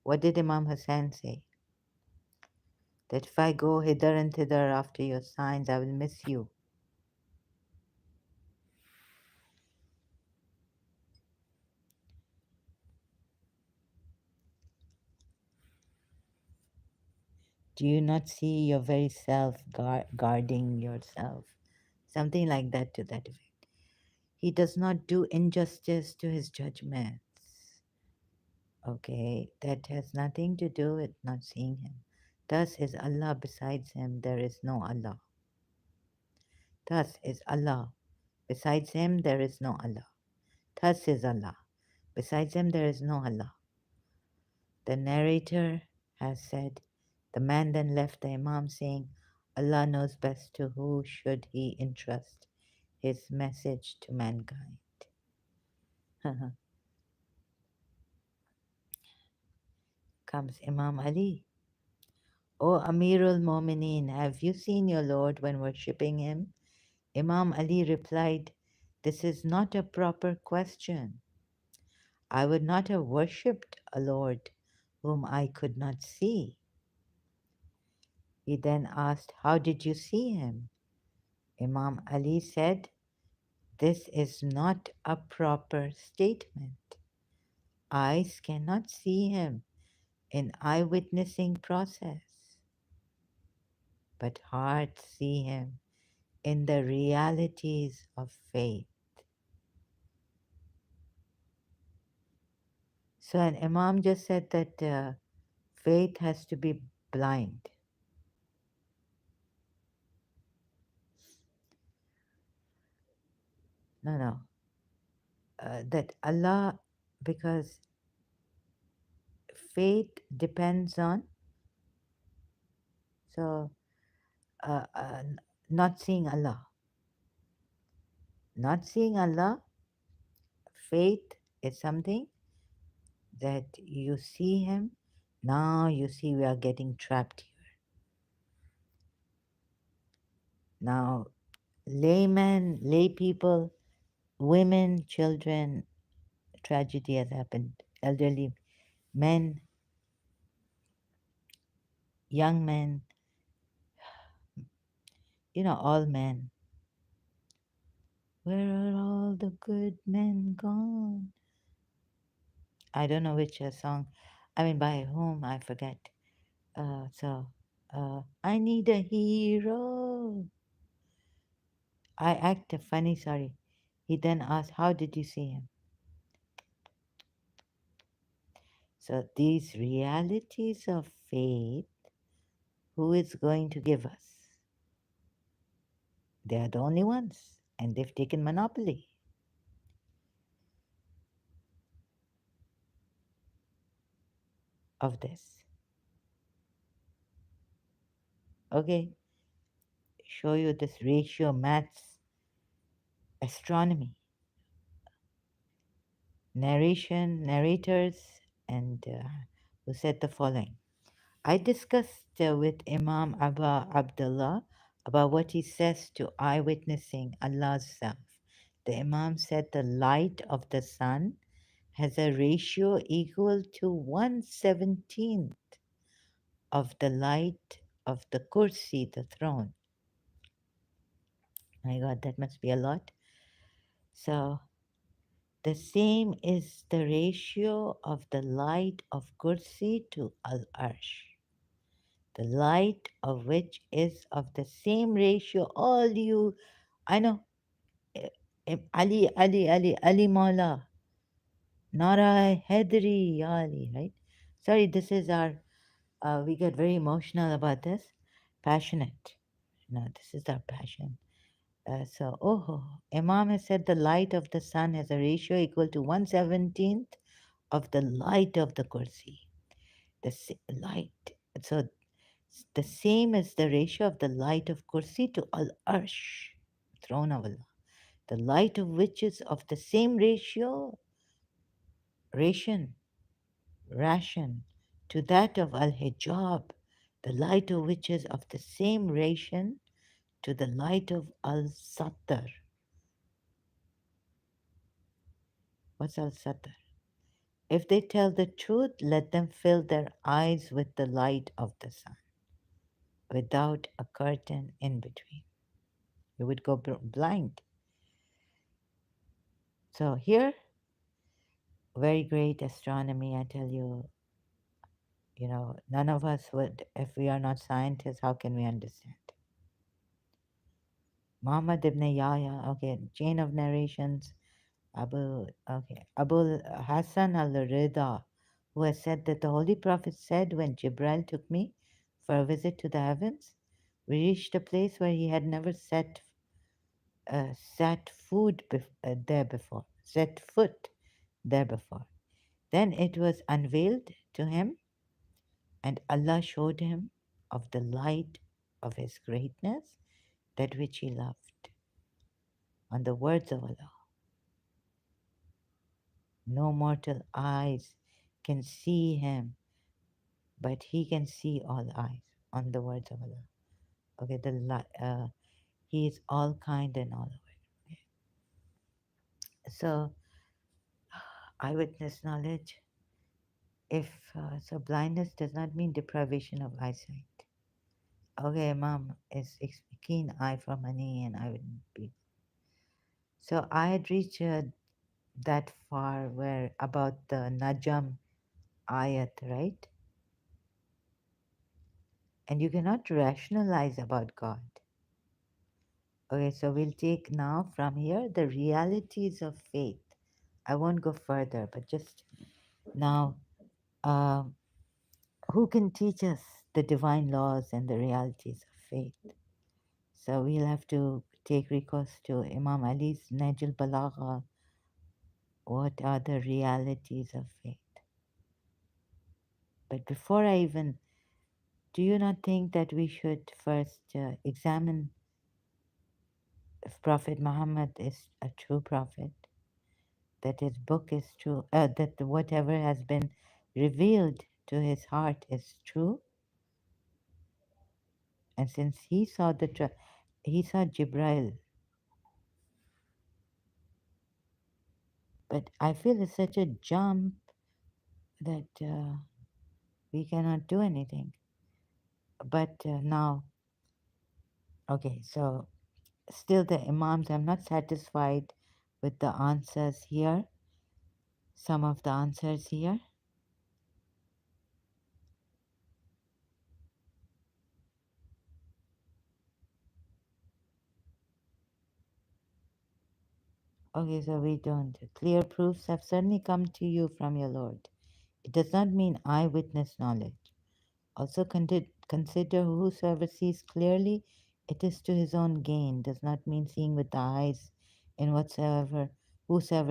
What did Imam Hussain say? That if I go hither and thither after your signs, I will miss you. Do you not see your very self guarding yourself? Something like that, to that effect. He does not do injustice to his judgments. Okay, that has nothing to do with not seeing him. Thus is Allah, besides him there is no Allah. Thus is Allah, besides him there is no Allah. Thus is Allah, besides him there is no Allah. The narrator has said, the man then left the Imam saying, Allah knows best to who should he entrust his message to mankind. Comes Imam Ali. O Amirul Mu'mineen, have you seen your Lord when worshipping him? Imam Ali replied, this is not a proper question. I would not have worshipped a Lord whom I could not see. He then asked, how did you see him? Imam Ali said, this is not a proper statement. Eyes cannot see him in eyewitnessing process, but hearts see him in the realities of faith. So an Imam just said that faith has to be blind. No, no. That Allah, because faith depends on, so uh, uh, not seeing Allah. Not seeing Allah, faith is something that you see Him. Now you see we are getting trapped here. Now, laymen, lay people, women, children, tragedy has happened. Elderly men, young men, all men. Where are all the good men gone? I don't know which song, by whom, I forget. I need a hero. I act funny, sorry. He then asked, how did you see him? So these realities of faith, who is going to give us? They are the only ones, and they've taken monopoly of this. Okay, show you this ratio, maths, astronomy, narrators, and who said the following. I discussed with Imam Abba Abdullah about what he says to eyewitnessing Allah's self. The Imam said the light of the sun has a ratio equal to 1/17 of the light of the kursi, the throne. My God, that must be a lot. So the same is the ratio of the light of kursi to al-arsh, the light of which is of the same ratio. All you, I know, Ali Maula, Nara Hedri, Ya Ali, right? Sorry, this is our, we get very emotional about this, passionate. No, this is our passion. Imam has said the light of the sun has a ratio equal to 1/17 of the light of the Kursi. Light. So the same as the ratio of the light of Kursi to Al Arsh, throne of Allah. The light of which is of the same ration, ration to that of Al Hijab, the light of which is of the same ration to the light of Al Sattar. What's Al Sattar? If they tell the truth, let them fill their eyes with the light of the sun, without a curtain in between. You would go blind. So here, very great astronomy, I tell you. None of us would, if we are not scientists, how can we understand? Muhammad ibn Yahya, okay, chain of narrations. Abu Hassan al-Rida, who has said that the Holy Prophet said when Jibril took me for a visit to the heavens, we reached a place where he had never set foot there before. Then it was unveiled to him, and Allah showed him of the light of his greatness, that which he loved. On the words of Allah, no mortal eyes can see him, but he can see all eyes. On the words of Allah. Okay, he is all kind and all aware. So, eyewitness knowledge. If so, blindness does not mean deprivation of eyesight. Okay, Mom is keen eye for money, and I wouldn't be. So I had reached that far where about the Najam ayat, right? And you cannot rationalize about God. Okay, so we'll take now from here the realities of faith. I won't go further, but just now, um, who can teach us the divine laws and the realities of faith? So we'll have to take recourse to Imam Ali's Najl Balagha. What are the realities of faith? But before I even, do you not think that we should first examine if Prophet Muhammad is a true prophet, that his book is true, that whatever has been revealed to his heart is true? And since he saw Jibril, but I feel it's such a jump that we cannot do anything. But now, okay, so still the Imams, I'm not satisfied with the answers here, some of the answers here. Okay, so we don't. Clear proofs have certainly come to you from your Lord. It does not mean eyewitness knowledge. Also consider whosoever sees clearly, it is to his own gain. Does not mean seeing with the eyes, and whosoever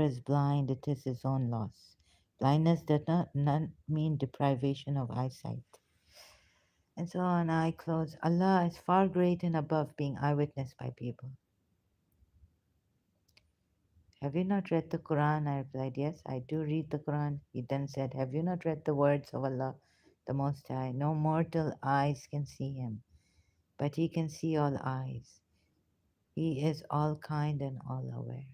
is blind, it is his own loss. Blindness does not mean deprivation of eyesight. And so on, I close. Allah is far great and above being eyewitness by people. Have you not read the Quran? I replied, yes, I do read the Quran. He then said, have you not read the words of Allah, the Most High? No mortal eyes can see him, but he can see all eyes. He is all kind and all aware.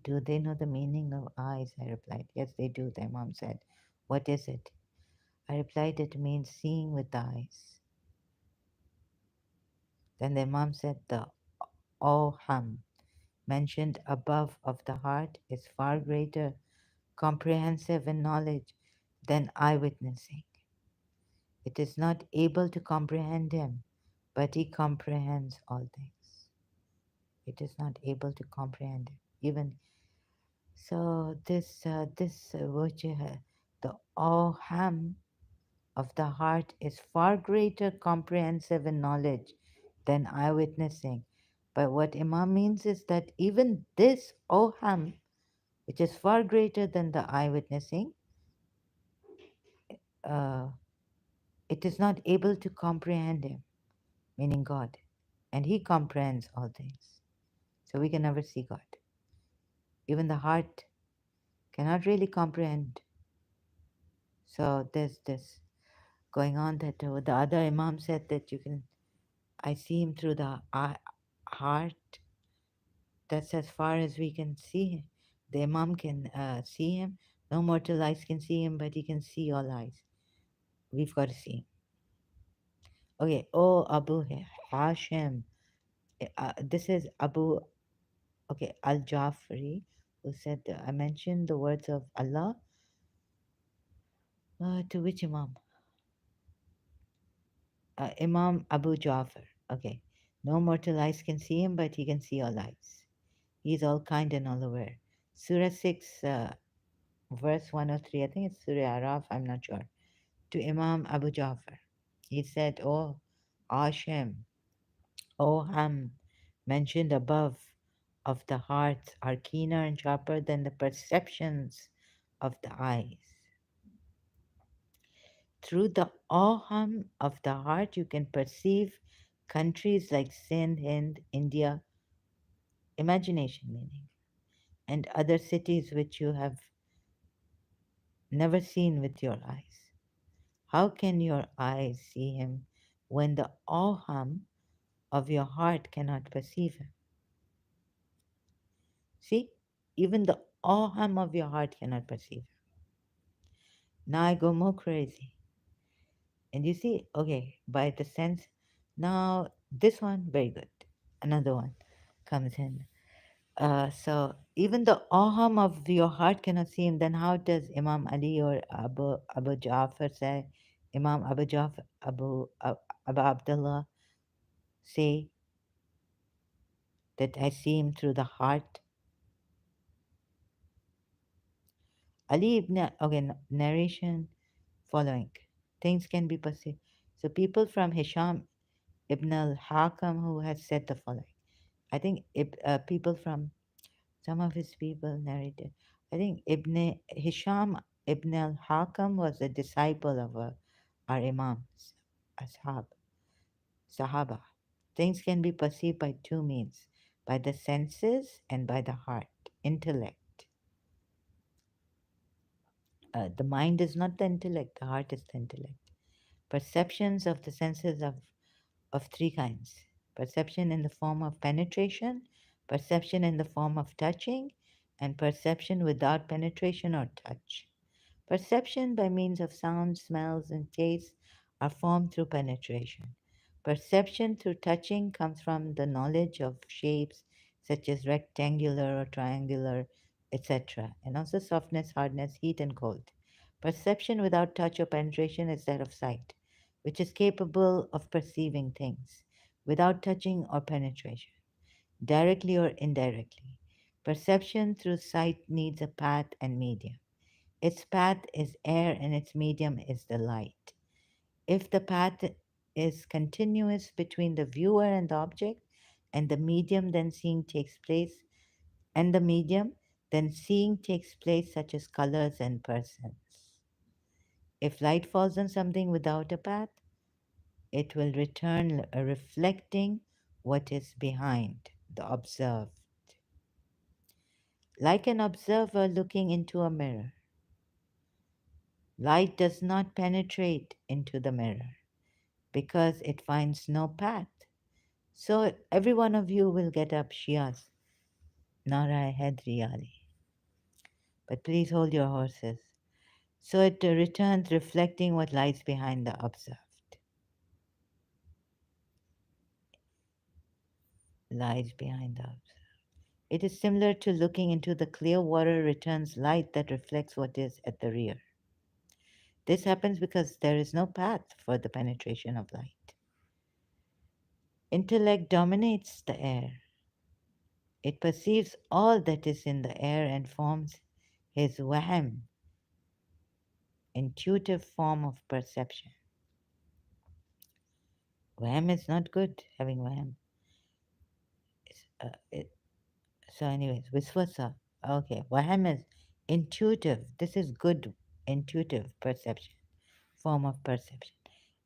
Do they know the meaning of eyes? I replied, yes, they do. The Imam said, what is it? I replied, it means seeing with the eyes. Then the Imam said, the Oham mentioned above of the heart is far greater, comprehensive in knowledge than eyewitnessing. It is not able to comprehend him, but he comprehends all things. It is not able to comprehend him. Even so, the Oham of the heart is far greater, comprehensive in knowledge than eyewitnessing. But what Imam means is that even this Oham, which is far greater than the eyewitnessing, uh, it is not able to comprehend him, meaning God. And he comprehends all things. So we can never see God. Even the heart cannot really comprehend. So there's this going on that the other Imam said that I see him through the heart. That's as far as we can see him. The Imam can see him. No mortal eyes can see him, but he can see all eyes. We've got to see him. Okay, oh Abu Hashim. This is Abu, okay, Al-Jafri, who said, I mentioned the words of Allah To which Imam? Imam Abu Ja'far. Okay. No mortal eyes can see him, but he can see all eyes. He is all kind and all aware. Surah 6, verse 103, I think it's Surah Araf, I'm not sure. To Imam Abu Ja'far. He said, "O Hashem, O Ham, mentioned above, of the heart are keener and sharper than the perceptions of the eyes. Through the aham of the heart, you can perceive countries like Sindh, Hind, India, imagination meaning, and other cities which you have never seen with your eyes. How can your eyes see him when the aham of your heart cannot perceive him? See, even the aham of your heart cannot perceive him. Now I go more crazy. And you see, okay, by the sense, now this one, very good. Another one comes in. So even the aham of your heart cannot see him, then how does Imam Ali or Abu Ja'far say, Imam Abu Ja'far, Abu Abdullah say that I see him through the heart? Ali ibn, okay, narration following. Things can be perceived. So people from Hisham ibn al-Hakam who has said the following. I think people from some of his people narrated. I think Ibn Hisham ibn al-Hakam was a disciple of our Imams, Ashab, Sahaba. Things can be perceived by two means, by the senses and by the heart, intellect. The mind is not the intellect, the heart is the intellect. Perceptions of the senses of three kinds: perception in the form of penetration, perception in the form of touching, and perception without penetration or touch. Perception by means of sound, smells, and tastes are formed through penetration. Perception through touching comes from the knowledge of shapes such as rectangular or triangular, etc., and also softness, hardness, heat, and cold. Perception without touch or penetration is that of sight, which is capable of perceiving things without touching or penetration, directly or indirectly. Perception through sight needs a path and medium. Its path is air and its medium is the light. If the path is continuous between the viewer and the object, and the medium then seeing takes place, and the medium, then seeing takes place, such as colors and persons. If light falls on something without a path, it will return reflecting what is behind the observed. Like an observer looking into a mirror, light does not penetrate into the mirror because it finds no path. So every one of you will get up Shias, Nara Hedri Ali. But please hold your horses. So it returns reflecting what lies behind the observed. Lies behind the observed. It is similar to looking into the clear water returns light that reflects what is at the rear. This happens because there is no path for the penetration of light. Intellect dominates the air. It perceives all that is in the air and forms his wahm, intuitive form of perception. Wahm is not good, having wahm. So, anyways, viswasa. Okay, wahm is intuitive. This is good, intuitive perception, form of perception.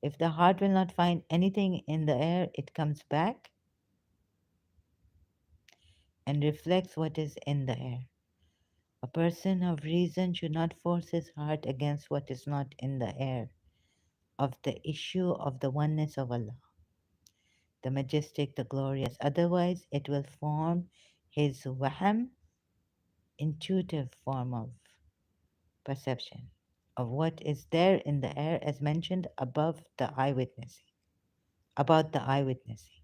If the heart will not find anything in the air, it comes back and reflects what is in the air. A person of reason should not force his heart against what is not in the air of the issue of the oneness of Allah, the majestic, the glorious. Otherwise, it will form his wahm, intuitive form of perception of what is there in the air, as mentioned above the eyewitnessing, about the eyewitnessing,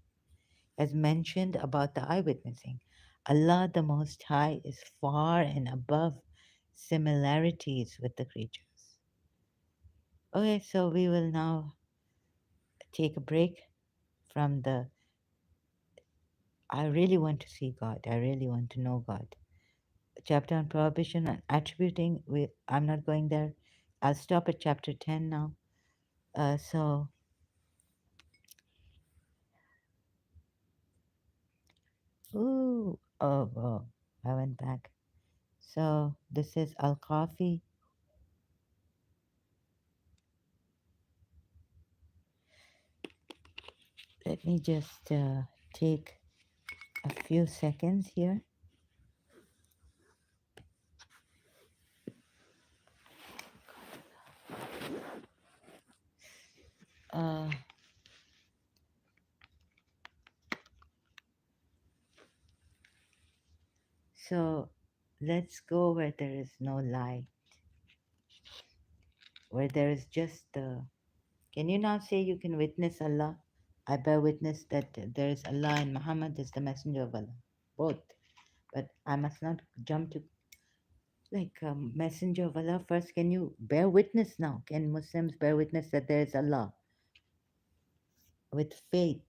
as mentioned about the eyewitnessing. Allah the Most High is far and above similarities with the creatures. Okay, so we will now take a break from the I really want to see God. I really want to know God. Chapter on prohibition and attributing. I'm not going there. I'll stop at chapter 10 now. So, oh, I went back. So this is al-Kafi. Let me just take a few seconds here. Uh, so let's go where there is no light, where there is just the. Can you now say you can witness Allah? I bear witness that there is Allah and Muhammad is the messenger of Allah. Both. But I must not jump to like messenger of Allah first. Can you bear witness now? Can Muslims bear witness that there is Allah with faith,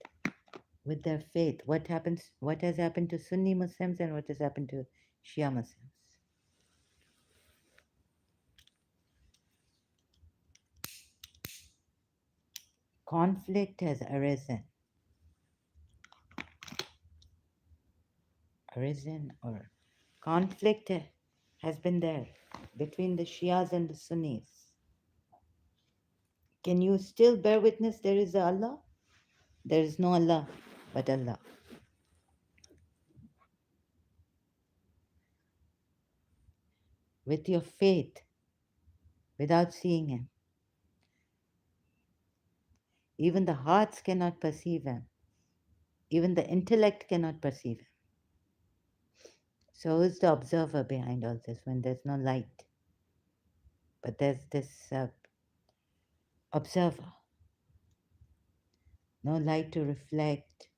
with their faith? What happens? What has happened to Sunni Muslims and what has happened to Shia Muslims? Conflict has arisen, or conflict has been there between the Shias and the Sunnis. Can you still bear witness there is a Allah? There is no Allah but Allah. With your faith, without seeing Him. Even the hearts cannot perceive Him. Even the intellect cannot perceive Him. So, who's the observer behind all this when there's no light? But there's this observer, no light to reflect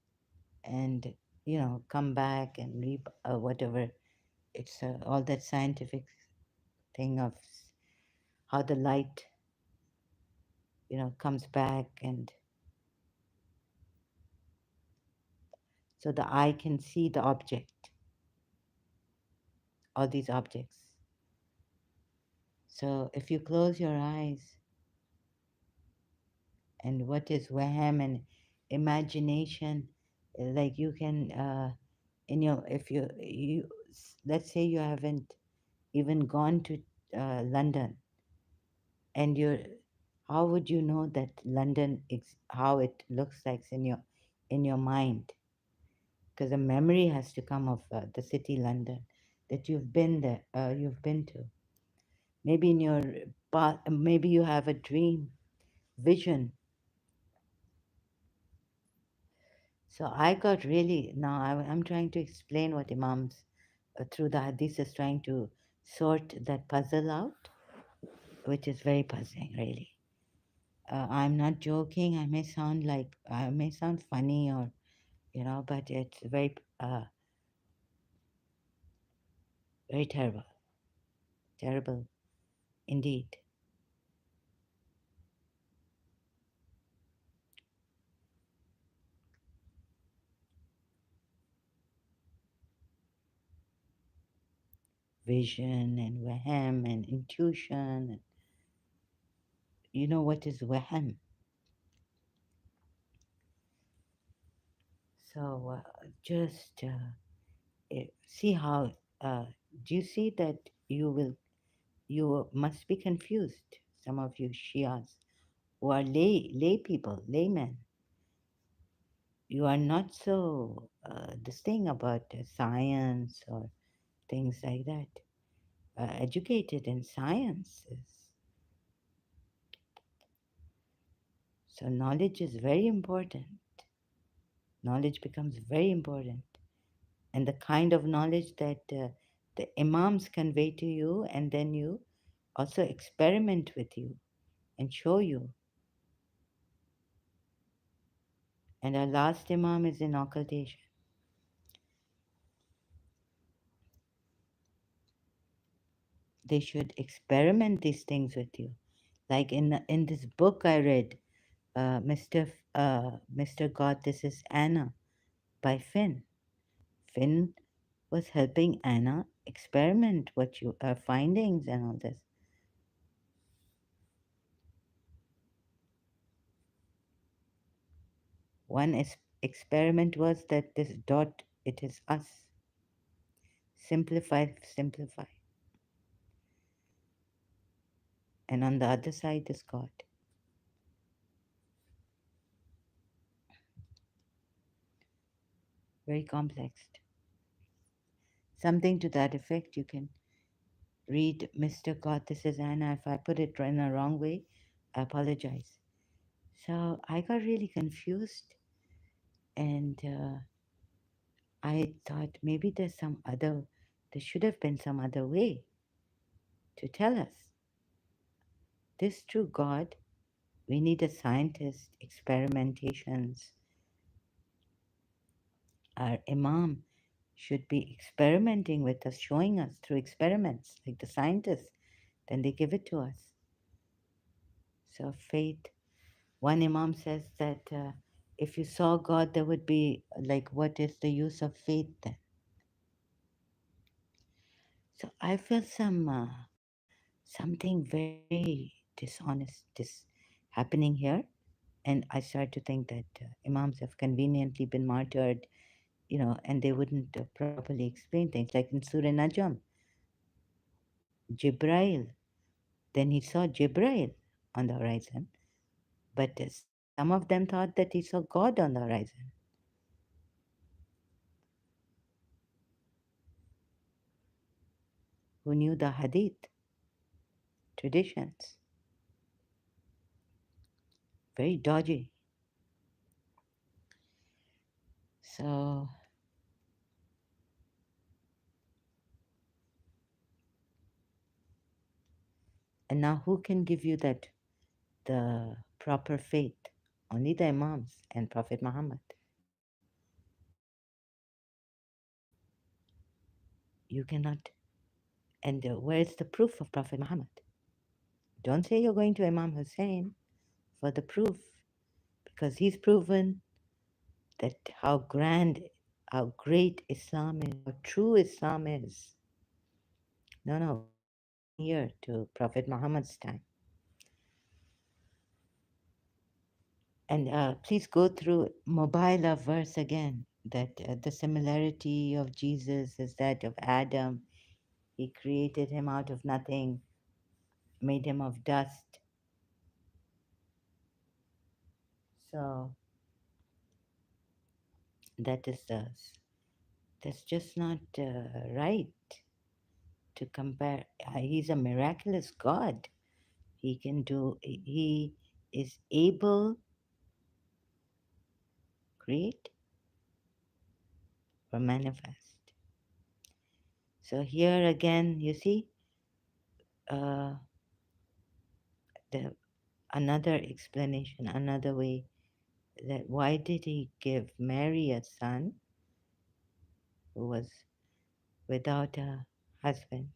and, come back and reap whatever. It's all that scientific thing of how the light, comes back, and so the eye can see the object, all these objects. So if you close your eyes, and what is waham and imagination, like you can, in your, if you, let's say you haven't even gone to London, and you're, how would you know that London, how it looks like in your mind? Because a memory has to come of the city London that you've been there, you've been to. Maybe in your maybe you have a dream, vision. So I got really now. I'm trying to explain what Imams through the Hadith is trying to sort that puzzle out, which is very puzzling, really. I'm not joking. I may sound funny, or but it's very terrible, terrible indeed. Vision and wahem and intuition. You know what is wahem? So just see how. Do you see that you must be confused? Some of you Shias who are lay people, laymen, you are not so this thing about science or things like that. Educated in sciences, so knowledge is very important. Knowledge becomes very important, and the kind of knowledge that the imams convey to you, and then you also experiment with you and show you. And our last imam is in occultation. They should experiment these things with you. Like in this book I read, Mr. God, This Is Anna by Finn. Finn was helping Anna experiment what you her findings and all this. One experiment was that this dot, it is us. Simplify, simplify. And on the other side is God. Very complex. Something to that effect. You can read Mr. God, This Is Anna. If I put it in a wrong way, I apologize. So I got really confused and I thought maybe there should have been some other way to tell us this true God. We need a scientist, experimentations. Our Imam should be experimenting with us, showing us through experiments, like the scientists. Then they give it to us. So, faith. One Imam says that if you saw God, there would be like, what is the use of faith then? So, I feel something very dishonest happening here. And I start to think that Imams have conveniently been martyred, and they wouldn't properly explain things. Like in Surah Najm, Jibrail, then he saw Jibrail on the horizon, but some of them thought that he saw God on the horizon. Who knew the hadith traditions? Very dodgy. So, and now who can give you the proper faith? Only the Imams and Prophet Muhammad. You cannot. And where is the proof of Prophet Muhammad? Don't say you're going to Imam Hussein for the proof, because he's proven that how grand, how great Islam is, how true Islam is. No, no, we're going here to Prophet Muhammad's time. And please go through Mobila verse again, that the similarity of Jesus is that of Adam. He created him out of nothing, made him of dust. So that is that's just not right to compare. He's a miraculous God. He can do. He is able create or manifest. So here again, you see, uh, the another explanation, another way, that why did he give Mary a son who was without a husband,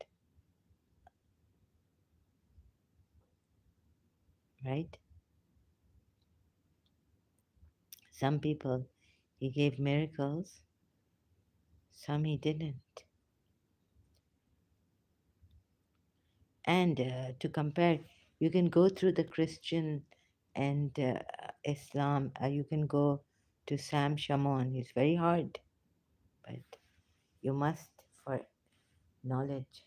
right? Some people he gave miracles, some he didn't. And to compare, you can go through the Christian and Islam. You can go to Sam Shamoun. He's very hard, but you must for knowledge.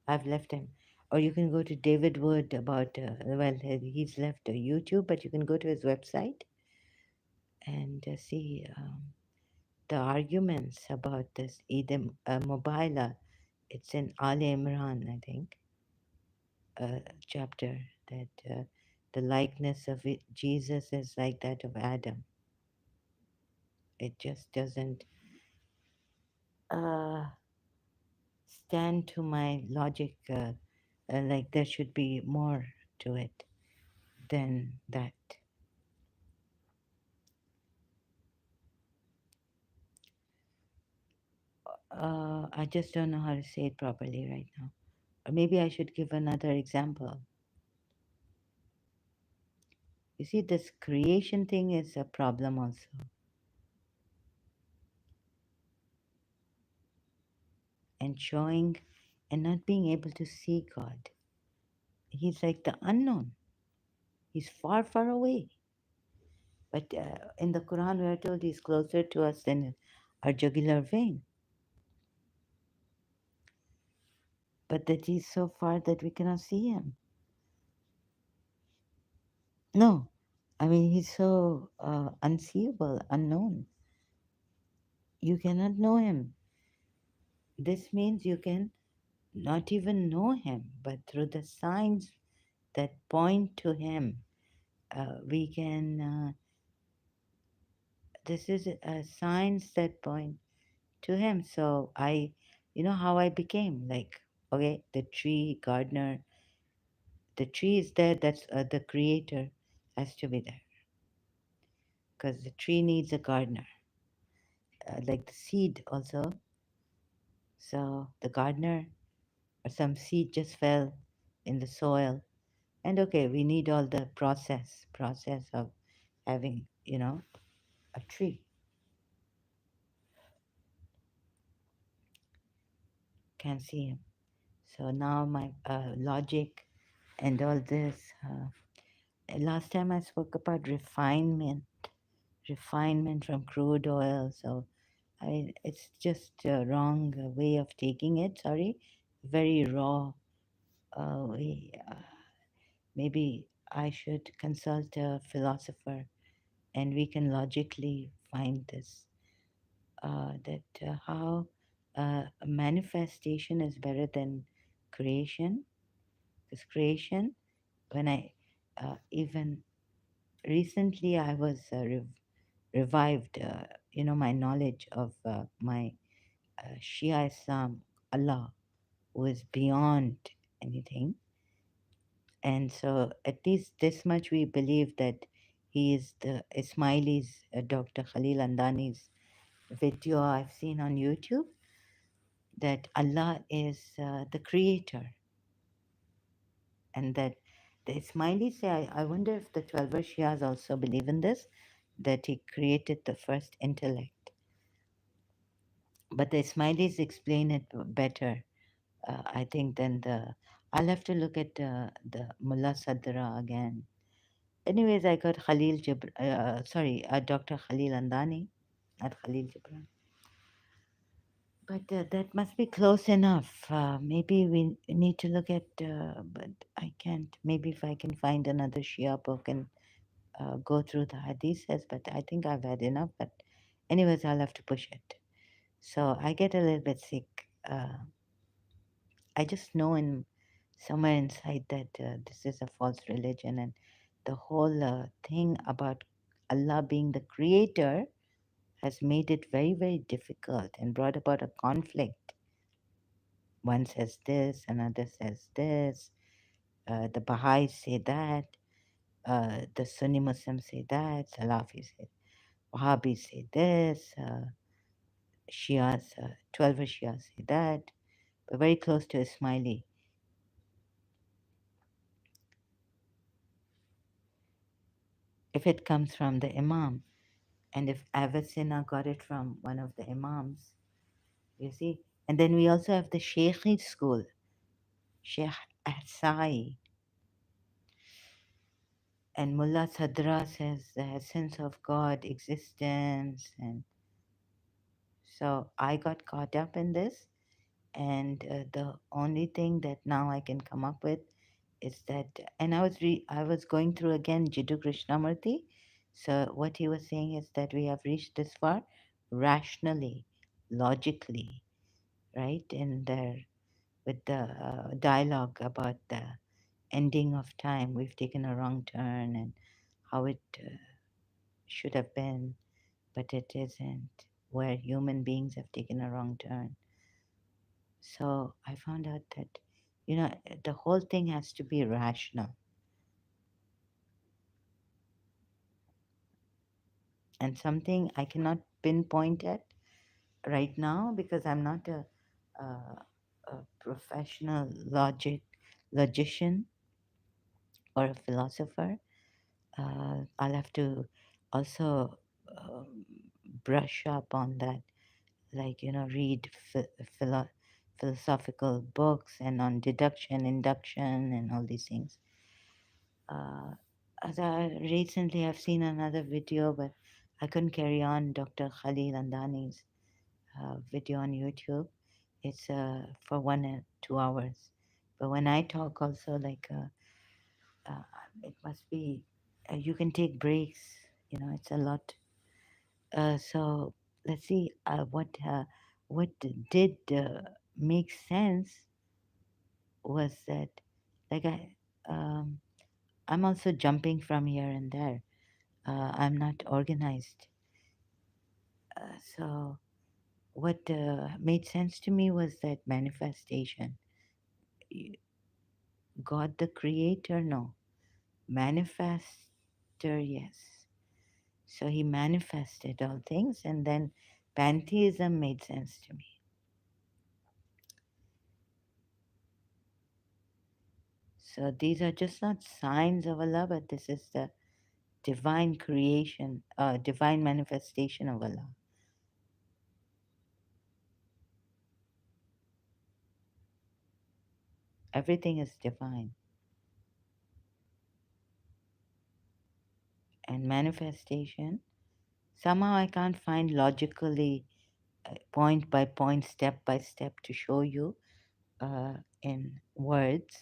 I've left him. Or you can go to David Wood about, well, he's left YouTube, but you can go to his website and see the arguments about this Eid Mobila. It's in Ali Imran, I think, chapter, that the likeness of Jesus is like that of Adam. It just doesn't uh, stand to my logic. Like there should be more to it than that. I just don't know how to say it properly right now. Or maybe I should give another example. You see, this creation thing is a problem also. And showing and not being able to see God. He's like the unknown. He's far, far away. But in the Quran, we are told he's closer to us than our jugular vein. But that he's so far that we cannot see him. No, I mean, he's so unseeable, unknown. You cannot know him. This means you can not even know him, but through the signs that point to him, we can. This is signs that point to him. So you know how I became like, okay, the tree gardener, the tree is there. That's the creator has to be there because the tree needs a gardener, like the seed also. So the gardener or some seed just fell in the soil, and okay, we need all the process of having a tree. Can't see him. So now my logic and all this. Last time I spoke about refinement from crude oil. So it's just a wrong way of taking it. Sorry, very raw way. Maybe I should consult a philosopher, and we can logically find this. That how manifestation is better than creation. Because creation, when I even recently I was revived, my knowledge of my Shia Islam, Allah, who is beyond anything. And so, at least this much we believe that he is the Ismailis, Dr. Khalil Andani's video I've seen on YouTube, that Allah is the creator, and that the Ismailis say, I wonder if the 12 Shias also believe in this, that he created the first intellect. But the Ismailis explain it better, I think, than the. I'll have to look at the Mullah Sadra again. Anyways, I got Dr. Khalil Andani, not Khalil Gibran. But that must be close enough. Maybe we need to look at, but I can't. Maybe if I can find another Shia book and go through the hadiths, but I think I've had enough. But, anyways, I'll have to push it. So I get a little bit sick. I just know in somewhere inside that this is a false religion, and the whole thing about Allah being the creator has made it very, very difficult and brought about a conflict. One says this, another says this. The Baha'is say that. The Sunni Muslims say that. Salafis say, Wahhabis say this. Shias, 12 Shias say that. But very close to Ismaili. If it comes from the Imam, and if Avicenna got it from one of the Imams, you see. And then we also have the Sheikhi school, Sheikh Asai. And Mullah Sadra says the essence of God, existence. And so I got caught up in this. And the only thing that now I can come up with is that, and I was going through again Jiddu Krishnamurti. So what he was saying is that we have reached this far rationally, logically, right? And there, with the dialogue about the ending of time, we've taken a wrong turn and how it should have been, but it isn't, where human beings have taken a wrong turn. So I found out that, the whole thing has to be rational. And something I cannot pinpoint at right now because I'm not a professional logician or a philosopher. I'll have to also brush up on that, like, read philosophical books and on deduction, induction, and all these things. Uh, as I recently have seen another video, but I couldn't carry on Dr. Khalil Andani's video on YouTube. It's for 1 or 2 hours. But when I talk, also like uh, it must be you can take breaks. It's a lot. So let's see what did make sense was that like um, I'm also jumping from here and there. I'm not organized. So what made sense to me was that manifestation. Y- God the creator, no. Manifester, yes. So he manifested all things, and then pantheism made sense to me. So these are just not signs of Allah, but this is the divine creation, divine manifestation of Allah. Everything is divine. And manifestation, somehow I can't find logically, point by point, step by step to show you in words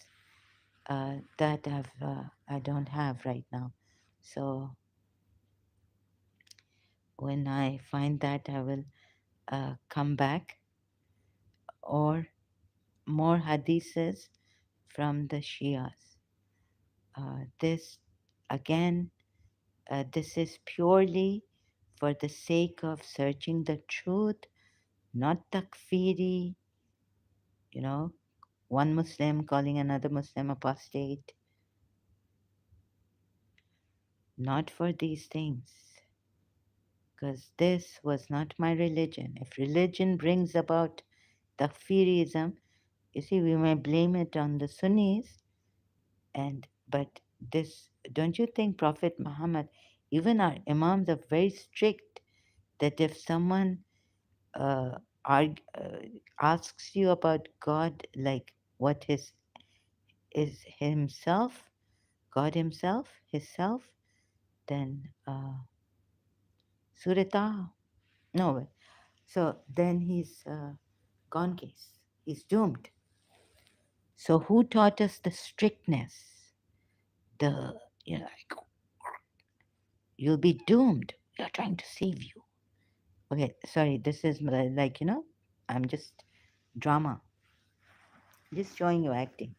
that I don't have right now. So when I find that, I will come back, or more hadiths from the Shias. This again, this is purely for the sake of searching the truth, not takfiri, you know, one Muslim calling another Muslim apostate, not for these things, because this was not my religion. If religion brings about takfirism, you see, we may blame it on the Sunnis, but this, don't you think Prophet Muhammad, even our Imams are very strict that if someone uh, arg- uh, asks you about God, like what is himself, God himself, his self, then Surah no, so then he's gone case. He's doomed. So who taught us the strictness? The like, you'll be doomed. We are trying to save you. Okay, sorry. This is like I'm just drama, just showing you acting.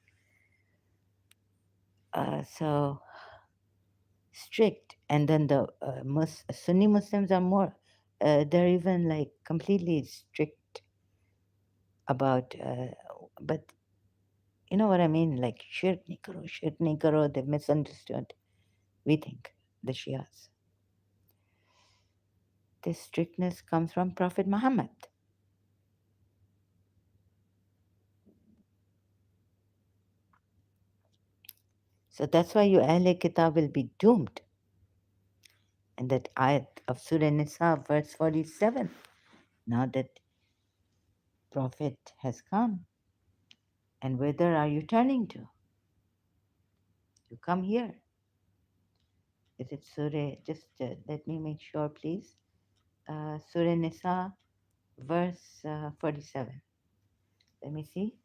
So strict, and then the Sunni Muslims are more. They're even like completely strict about. But you know what I mean? Like shirk nahi karo. They've misunderstood. We think the Shias. This strictness comes from Prophet Muhammad. So that's why you Ahle Kitab will be doomed. And that ayat of Surah Nisa, verse 47. Now that Prophet has come, and whither are you turning to? You come here. Is it Surah? Just let me make sure, please. Surah Nisa, verse 47. Let me see.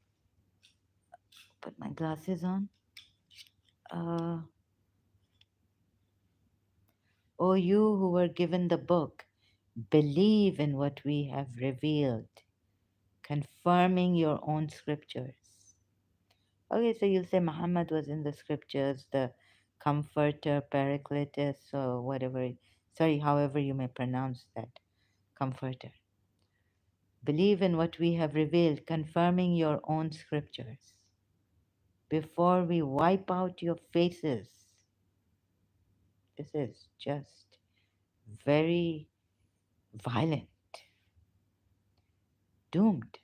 Put my glasses on. Uh, O you who were given the book, believe in what we have revealed, confirming your own scriptures. Okay, so you'll say Muhammad was in the scriptures, the comforter, paracletus, or whatever, sorry, however you may pronounce that, comforter. Believe in what we have revealed, confirming your own scriptures. Before we wipe out your faces, this is just very violent, doomed.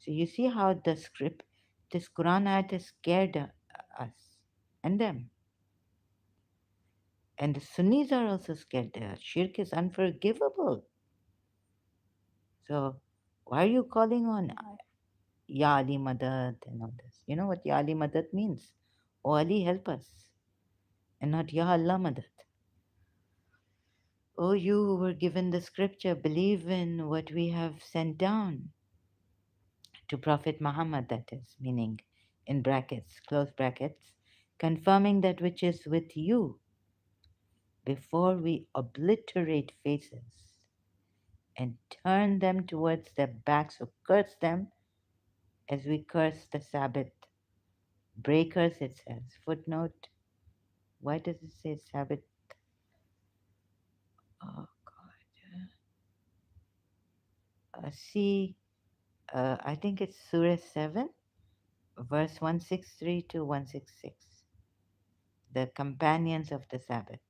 So you see how this Quran ayat has scared us and them. And the Sunnis are also scared. Shirk is unforgivable. So why are you calling on Ya Ali Madad and all this? You know what Ya Ali Madad means? Oh Ali, help us. And not Ya Allah Madad. Oh, you who were given the scripture, believe in what we have sent down to Prophet Muhammad, that is, meaning in brackets, close brackets, confirming that which is with you before we obliterate faces and turn them towards their backs or curse them as we curse the Sabbath breakers, it says. Footnote. Why does it say Sabbath? Oh, God. See, I think it's Surah 7, verse 163 to 166. The companions of the Sabbath.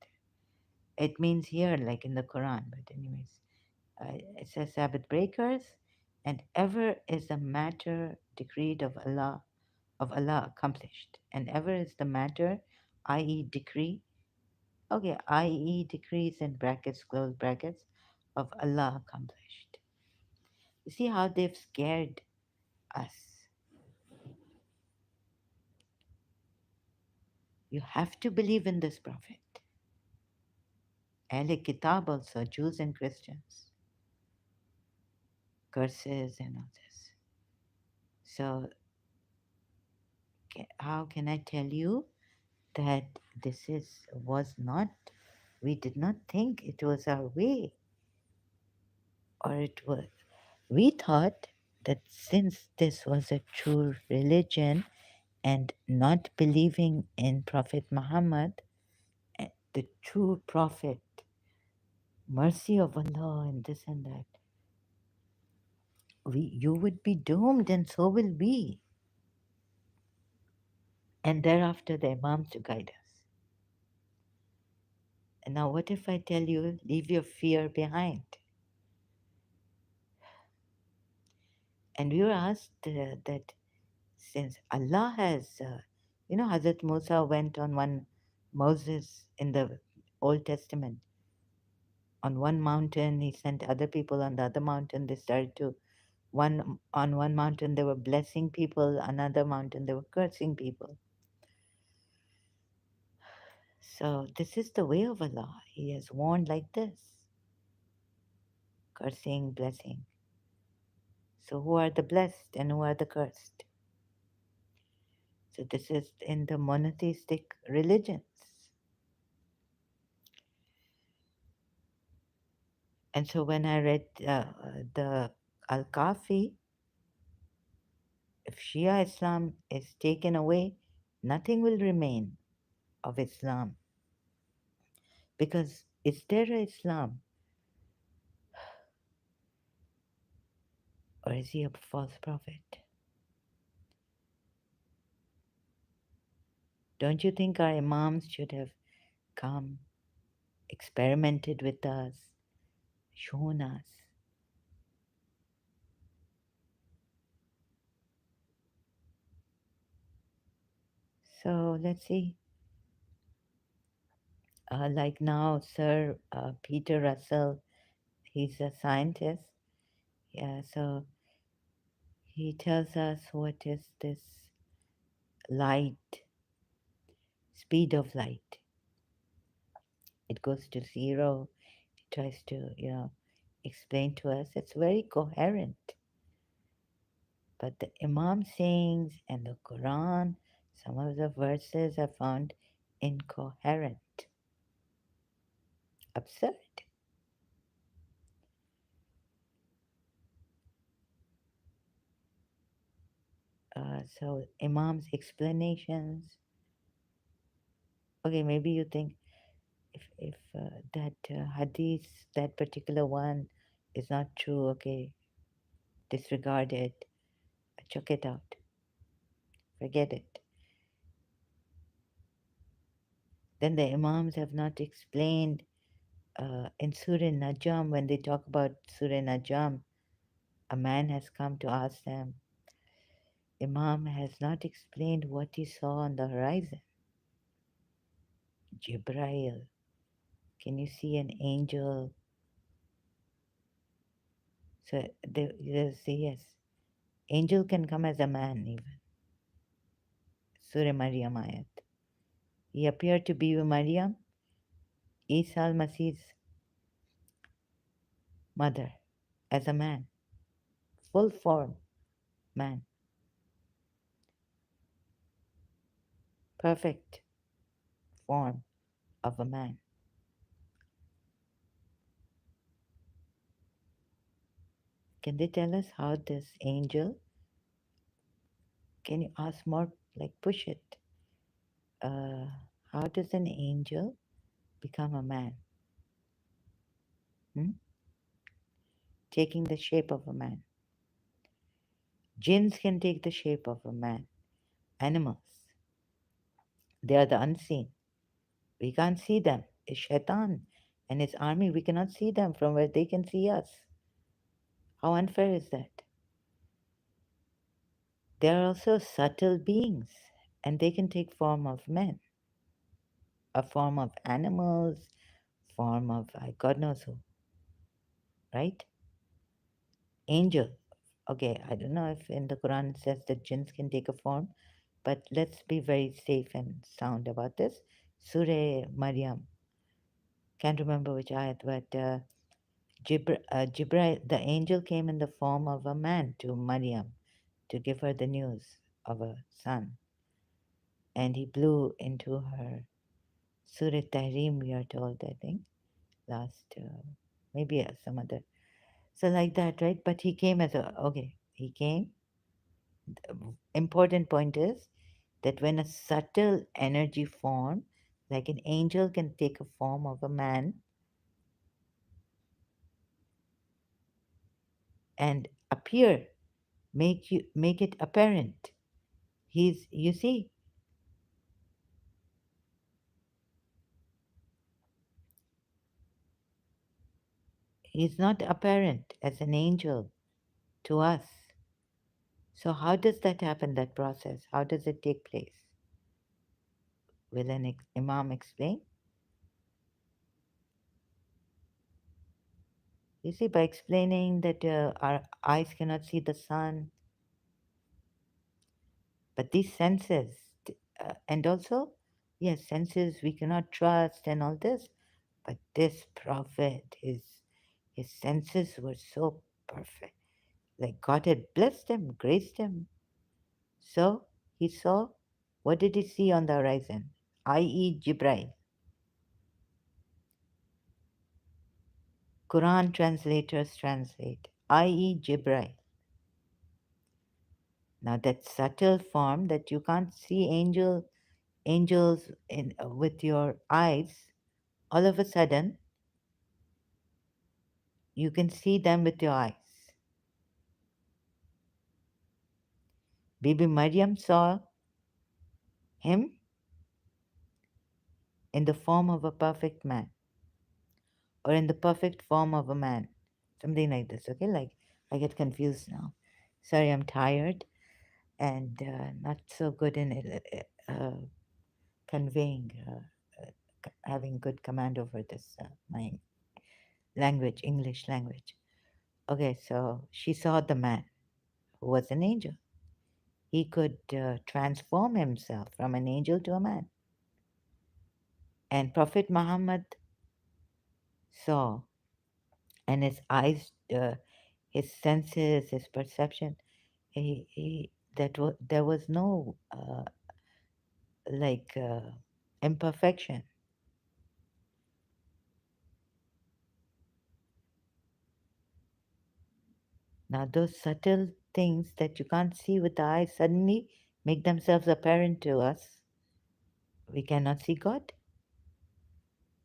It means here, like in the Quran, but, anyways, it says Sabbath breakers, and ever is the matter decreed of Allah accomplished, and ever is the matter, i.e., decree, okay, i.e., decrees in brackets, close brackets, of Allah accomplished. You see how they've scared us. You have to believe in this Prophet. Ahle Kitab also, Jews and Christians, curses and all this. So, how can I tell you that was not, we did not think it was our way, or it was, we thought that since this was a true religion and not believing in Prophet Muhammad, the true prophet, mercy of Allah and this and that, you would be doomed and so will we. And thereafter the Imams to guide us. And now what if I tell you, leave your fear behind? And we were asked that since Allah has, Hazrat Musa went on one, Moses in the Old Testament, on one mountain, he sent other people on the other mountain. They started to, on one mountain, they were blessing people, another mountain, they were cursing people. So this is the way of Allah. He has warned like this, cursing, blessing. So who are the blessed and who are the cursed? So this is in the monotheistic religions. And so when I read the al-Kafi, if Shia Islam is taken away, nothing will remain of Islam. Because is there a Islam? Or is he a false prophet? Don't you think our Imams should have come, experimented with us, shown us? So let's see. Like now, Sir Peter Russell, he's a scientist. Yeah, so he tells us what is this light, speed of light. It goes to zero. He tries to, explain to us. It's very coherent. But the Imam sayings and the Quran, some of the verses are found incoherent, absurd. So Imam's explanations. Okay, maybe you think if that hadith, that particular one, is not true. Okay, disregard it, chuck it out, forget it. Then the Imams have not explained in Surah Najm, when they talk about Surah Najm, a man has come to ask them. Imam has not explained what he saw on the horizon. Jibrail. Can you see an angel? So they say yes. Angel can come as a man even. Surah Maryam ayat. He appeared to be Maryam, Isa al-Masih's mother, as a man, full form man, perfect form of a man. Can they tell us how this angel, can you ask more, like push it? Uh, how does an angel become a man? Hmm? Taking the shape of a man. Jinns can take the shape of a man. Animals, they are the unseen. We can't see them. It's Shaitan and his army. We cannot see them from where they can see us. How unfair is that? They are also subtle beings and they can take form of men, a form of animals, form of God knows who, right? Angel. Okay, I don't know if in the Quran it says that jinns can take a form, but let's be very safe and sound about this. Surah Maryam, can't remember which ayat, but Jibril, the angel, came in the form of a man to Maryam to give her the news of a son, and he blew into her. Surah Tahrim, we are told, I think, last, maybe some other. So, like that, right? But he came as a, okay, he came. Important point is that when a subtle energy form, like an angel, can take a form of a man and appear, make it apparent. He's, you see, he's not apparent as an angel to us. So how does that happen, that process? How does it take place? Will an imam explain? You see, by explaining that our eyes cannot see the sun, but these senses, and also, yes, senses we cannot trust and all this, but this prophet, his senses were so perfect. Like God had blessed him, graced him. So he saw, what did he see on the horizon? I.e., Jibril. Quran translators translate, i.e., Jibril. Now that subtle form that you can't see angels in with your eyes, all of a sudden you can see them with your eyes. Bibi Maryam saw him in the form of a perfect man, or in the perfect form of a man, something like this. Okay, like I get confused now. Sorry, I'm tired and not so good in conveying, having good command over this my language, English language. Okay, so she saw the man who was an angel. He could transform himself from an angel to a man. And Prophet Muhammad saw, and his eyes, his senses, his perception, there was no like imperfection. Now, those subtle things that you can't see with the eyes suddenly make themselves apparent to us. We cannot see God.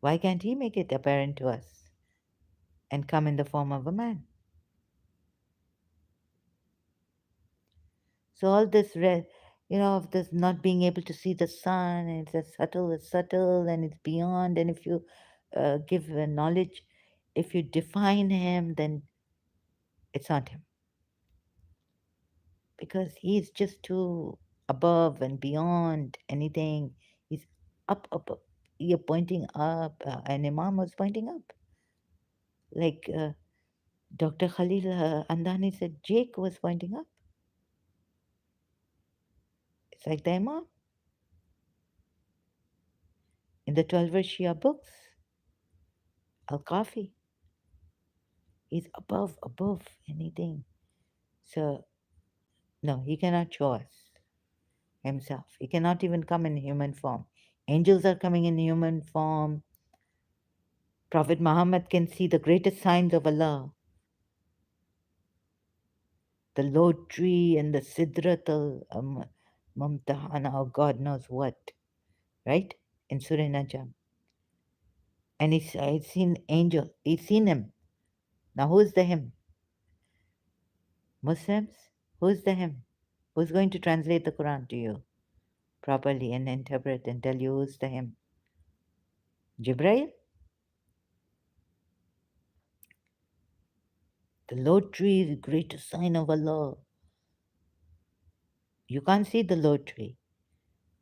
Why can't He make it apparent to us and come in the form of a man? So all this red, of this not being able to see the sun, and it's subtle, and it's beyond. And if you give knowledge, if you define him, then it's not him because he's just too above and beyond anything. He's up above. you're pointing up, an imam was pointing up. Like Dr. Khalil Andani said, Jake was pointing up. It's like the imam in the 12 Shia books, al-Kafi. He's above anything. So, no, he cannot show us himself. He cannot even come in human form. Angels are coming in human form. Prophet Muhammad can see the greatest signs of Allah, the low tree and the Sidratul Mumtahana, or God knows what, right? In Surah Najm. And he's seen angel, he's seen him. Now who's the him? Muslims? Who's the him? Who's going to translate the Quran to you properly and interpret and tell you who's the him? Jibreel? The low tree is the greatest sign of Allah. You can't see the low tree.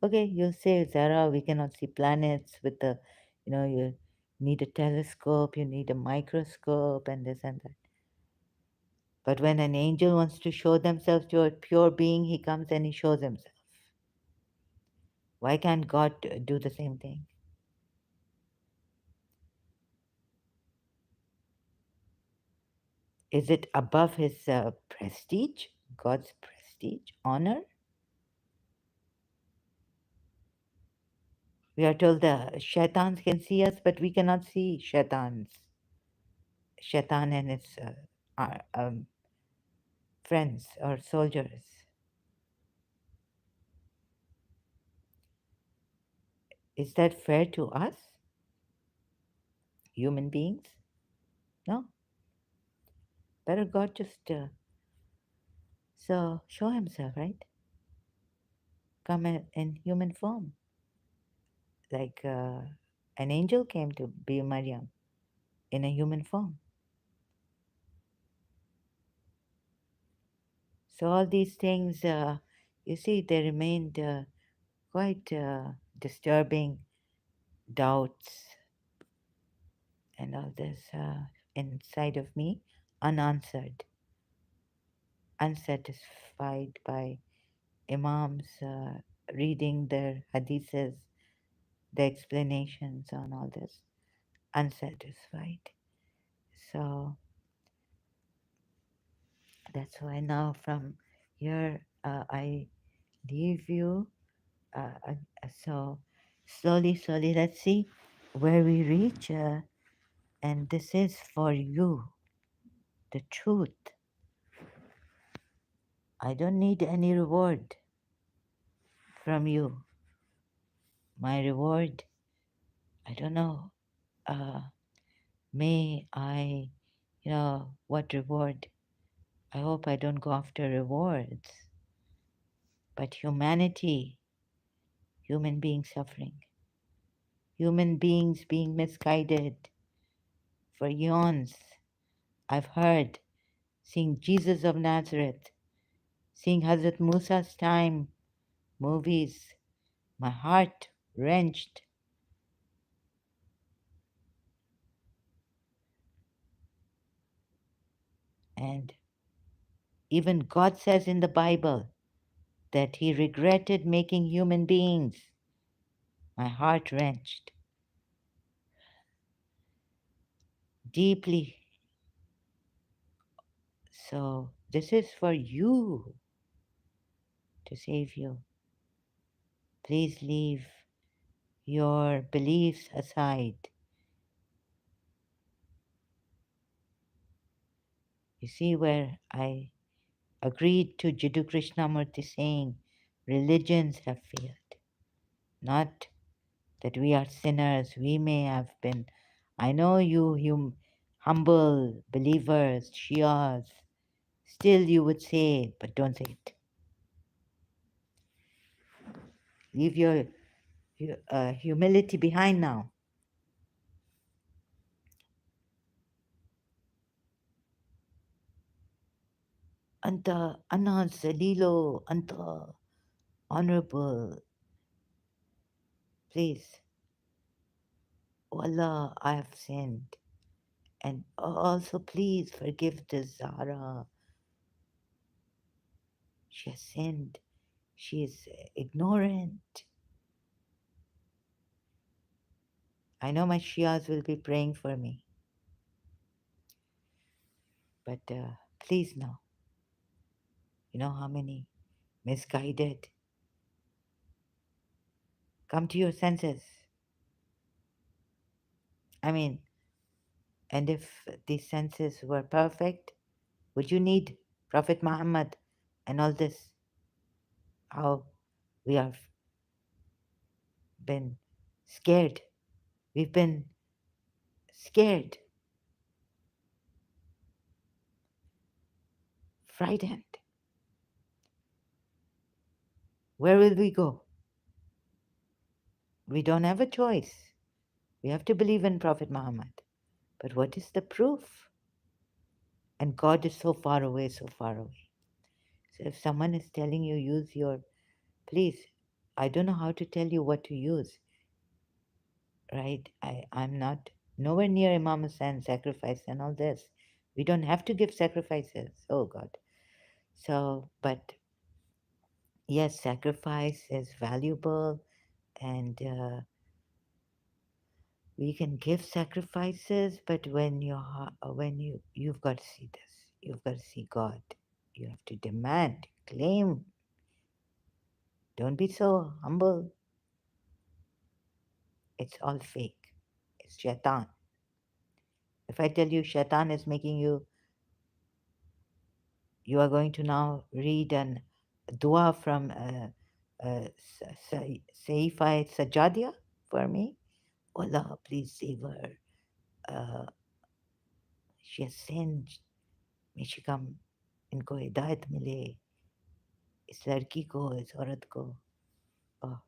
Okay, you say, Zara, we cannot see planets with the, you need a telescope, you need a microscope, and this and that. But when an angel wants to show themselves to a pure being, he comes and he shows himself. Why can't God do the same thing? Is it above his prestige, God's prestige, honor? We are told the shaitans can see us, but we cannot see shaitan and its friends or soldiers. Is that fair to us, human beings? No. Better God just so show himself, right? Come in human form. Like an angel came to be Maryam in a human form. So all these things, you see, they remained quite disturbing doubts and all this inside of me, unanswered, unsatisfied by imams reading their hadiths, the explanations on all this, unsatisfied. So that's why now from here I leave you. So slowly, let's see where we reach. And this is for you, the truth. I don't need any reward from you. My reward, I don't know. Uh, may I, what reward? I hope I don't go after rewards, but humanity, human beings suffering, human beings being misguided for eons. I've heard, seeing Jesus of Nazareth, seeing Hazrat Musa's time movies, my heart wrenched. And even God says in the Bible that He regretted making human beings. My heart wrenched deeply. So, this is for you to save you. Please leave your beliefs aside. You see where I agreed to Jiddu Krishnamurti saying religions have failed. Not that we are sinners, we may have been. I know you, humble believers, Shias, still you would say it, but don't say it. Leave your humility behind now. Anta Anna Salilo, Anta honorable, please. Oh Allah, I have sinned. And also, please forgive the Zara. She has sinned. She is ignorant. I know my Shias will be praying for me, but please know, you know how many misguided. Come to your senses. I mean, and if these senses were perfect, would you need Prophet Muhammad and all this? How we have been scared. We've been scared, frightened. Where will we go? We don't have a choice. We have to believe in Prophet Muhammad. But what is the proof? And God is so far away, so far away. So if someone is telling you use your, please, I don't know how to tell you what to use, right? I'm not nowhere near Imam Hussain sacrifice and all this. We don't have to give sacrifices. Oh God. So, but yes, sacrifice is valuable, and we can give sacrifices. But when you've got to see this, you've got to see God. You have to demand, claim. Don't be so humble. It's all fake. It's shaitan. If I tell you shaitan is making you, you are going to now read an dua from Saifai Sajadia for me. Allah, please save her. Uh, she has sinned. May she come. इनको हिदायत मिले. इस लड़की को, इस औरत को. Oh,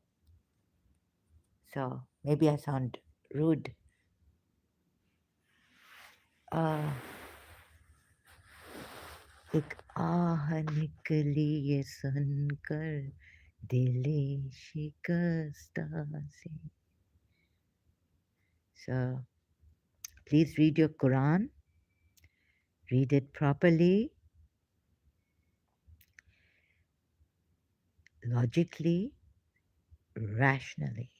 so maybe I sound rude. Uh, एक आह निकली ये सुनकर दिले शिकस्ता से. So please read your Quran, read it properly, logically, rationally.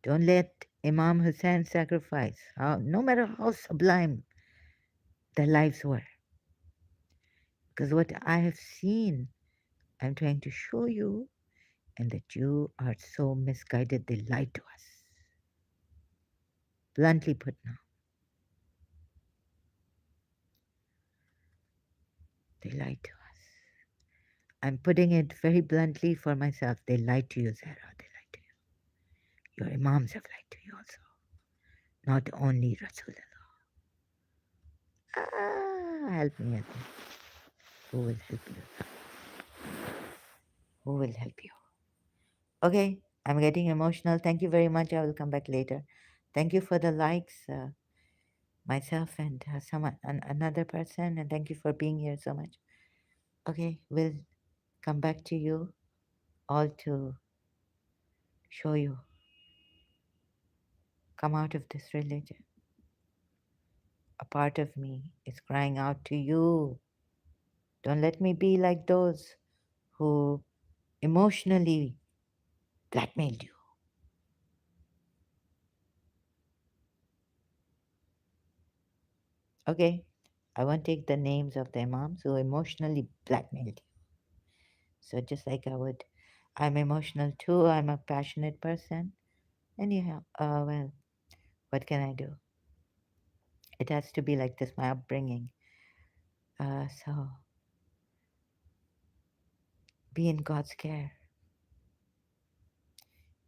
Don't let Imam Hussain sacrifice, no matter how sublime their lives were. Because what I have seen, I'm trying to show you, and that you are so misguided, they lied to us. Bluntly put now, they lied to us. I'm putting it very bluntly for myself. They lied to you, Zahra. They lied to you. Your Imams have lied to you also. Not only Rasulullah. Help me, help me. Who will help you? Who will help you? Okay, I'm getting emotional. Thank you very much. I will come back later. Thank you for the likes, myself and another person, and thank you for being here so much. Okay, we'll come back to you all to show you. Come out of this religion. A part of me is crying out to you. Don't let me be like those who emotionally blackmailed you. Okay, I won't take the names of the imams who emotionally blackmailed you. So just like I'm emotional too. I'm a passionate person. Anyhow, well, what can I do? It has to be like this, my upbringing. So be in God's care,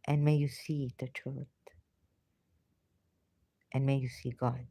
and may you see the truth, and may you see God.